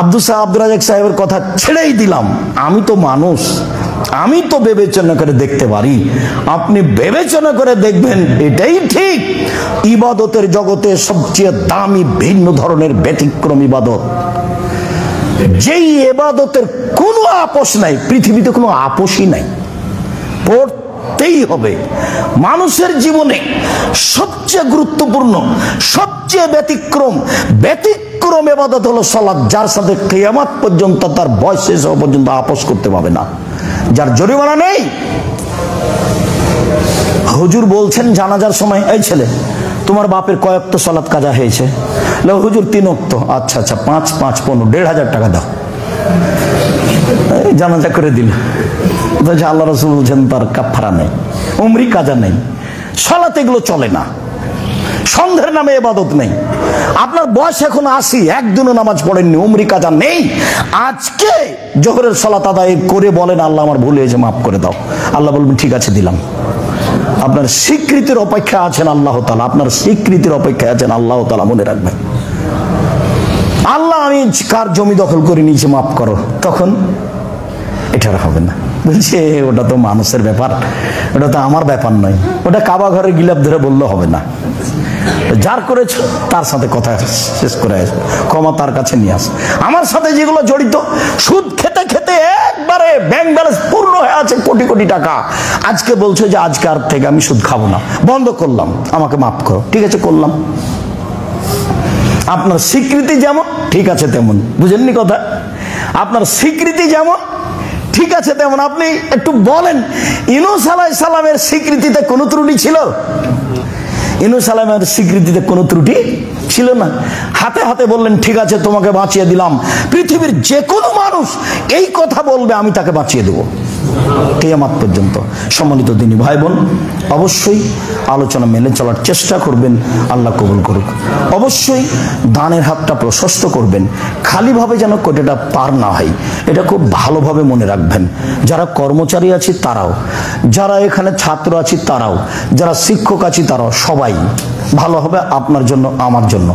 আব্দুল রাজ্জাক সাহেবের কথা ছেড়েই দিলাম। আমি তো মানুষ, আমি তো বিবেচনা করে দেখতে পারি। আপনি বিবেচনা করে দেখবেন, এটাই ঠিক। ইবাদতের জগতে সবচেয়ে দামি ভিন্ন ধরনের ব্যতিক্রম ইবাদত, যেই ইবাদতের কোনো আপোষ নাই, পৃথিবীতে কোনো আপোষই নাই, পড়তেই হবে। মানুষের জীবনে সবচেয়ে গুরুত্বপূর্ণ, সবচেয়ে ব্যতিক্রম ইবাদত হলো সালাত, যার সাথে কিয়ামত পর্যন্ত তার বয়স শেষ হওয়া পর্যন্ত আপোষ করতে পারবে না, যার জরিমানা নেই। হুজুর বলছেন জানাজার সময়, এই ছেলে তোমার বাপের কয় ওয়াক্ত সালাত কাজা হয়েছে? হুজুর 3 ওয়াক্ত। আচ্ছা আচ্ছা, 5, 5, 15, 1500 টাকা দাও। জানাজা করে দিল। আল্লাহ রাসূল বলছেন তার কাফারা নেই, উমরি কাজা নেই, সালাত এগুলো চলে না। সন্ধ্যের নামে ইবাদত নেই। আপনার বয়স এখন 80, একদিনও নামাজ পড়েননি, উমরি কাজা নেই। আজকে জোহরের সালাত আদায় করে বলেন, আল্লাহ আমার ভুল হয়েছে, মাফ করে দাও। আল্লাহ বলবেন ঠিক আছে দিলাম। আপনার স্বীকৃতির অপেক্ষা আছেন আল্লাহ তাআলা, আপনার স্বীকৃতির অপেক্ষায় আছেন আল্লাহ তাআলা, মনে রাখবেন। আল্লাহ আমি কার জমি দখল করে নিয়েছি, মাফ করো, তখন এটা হবে না। বলছে ওটা তো মানুষের ব্যাপার, ওটা তো আমার ব্যাপার নয়, ওটা কাবা ঘরে গিলাপ ধরে বললে হবে না। যার করেছ তার সাথে কথা শেষ করে আস, ক্ষমা তার কাছে নিয়ে আস। আমার সাথে যেগুলো জড়িত, সুদ খেতে খেতে একবারে ব্যাংক ব্যালেন্স পূর্ণ হয়ে আছে, কোটি কোটি টাকা, আজকে বলছো যে আজকে আর থেকে আমি সুদ খাবো না, বন্ধ করলাম, আমাকে মাফ করো। ঠিক আছে, করলাম। আপনার স্বীকৃতি যেমন ঠিক আছে তেমন, বুঝেননি কথা? আপনার স্বীকৃতি যেমন ঠিক আছে তেমন। আপনি একটু বলেন, ইউনূস আলাইহিস সালামের স্বীকৃতিতে কোনো ত্রুটি ছিল? ইউনূস আলাইহিস স্বীকৃতিতে কোনো ত্রুটি ছিল না। হাতে হাতে বললেন ঠিক আছে তোমাকে বাঁচিয়ে দিলাম। পৃথিবীর যে কোনো মানুষ এই কথা বলবে, আমি তাকে বাঁচিয়ে দেব কিয়ামত পর্যন্ত। সম্মানিত দিনী ভাই বোন, অবশ্যই আলোচনা মেনে চলার চেষ্টা করবেন, আল্লাহ কবুল করুক। অবশ্যই দানের হাতটা প্রশস্ত করবেন, খালিভাবে যেন কোটাটা পার না হয়, এটা খুব ভালোভাবে মনে রাখবেন। যারা কর্মচারী আছি তারাও, যারা এখানে ছাত্র আছি তারাও, যারা শিক্ষক আছি তারাও, সবাই ভালো হবে আপনার জন্য, আমার জন্য।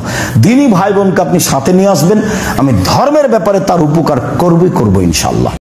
দিনী ভাই বোনকে আপনি সাথে নিয়ে আসবেন, আমি ধর্মের ব্যাপারে তার উপকার করবই করবো ইনশাআল্লাহ।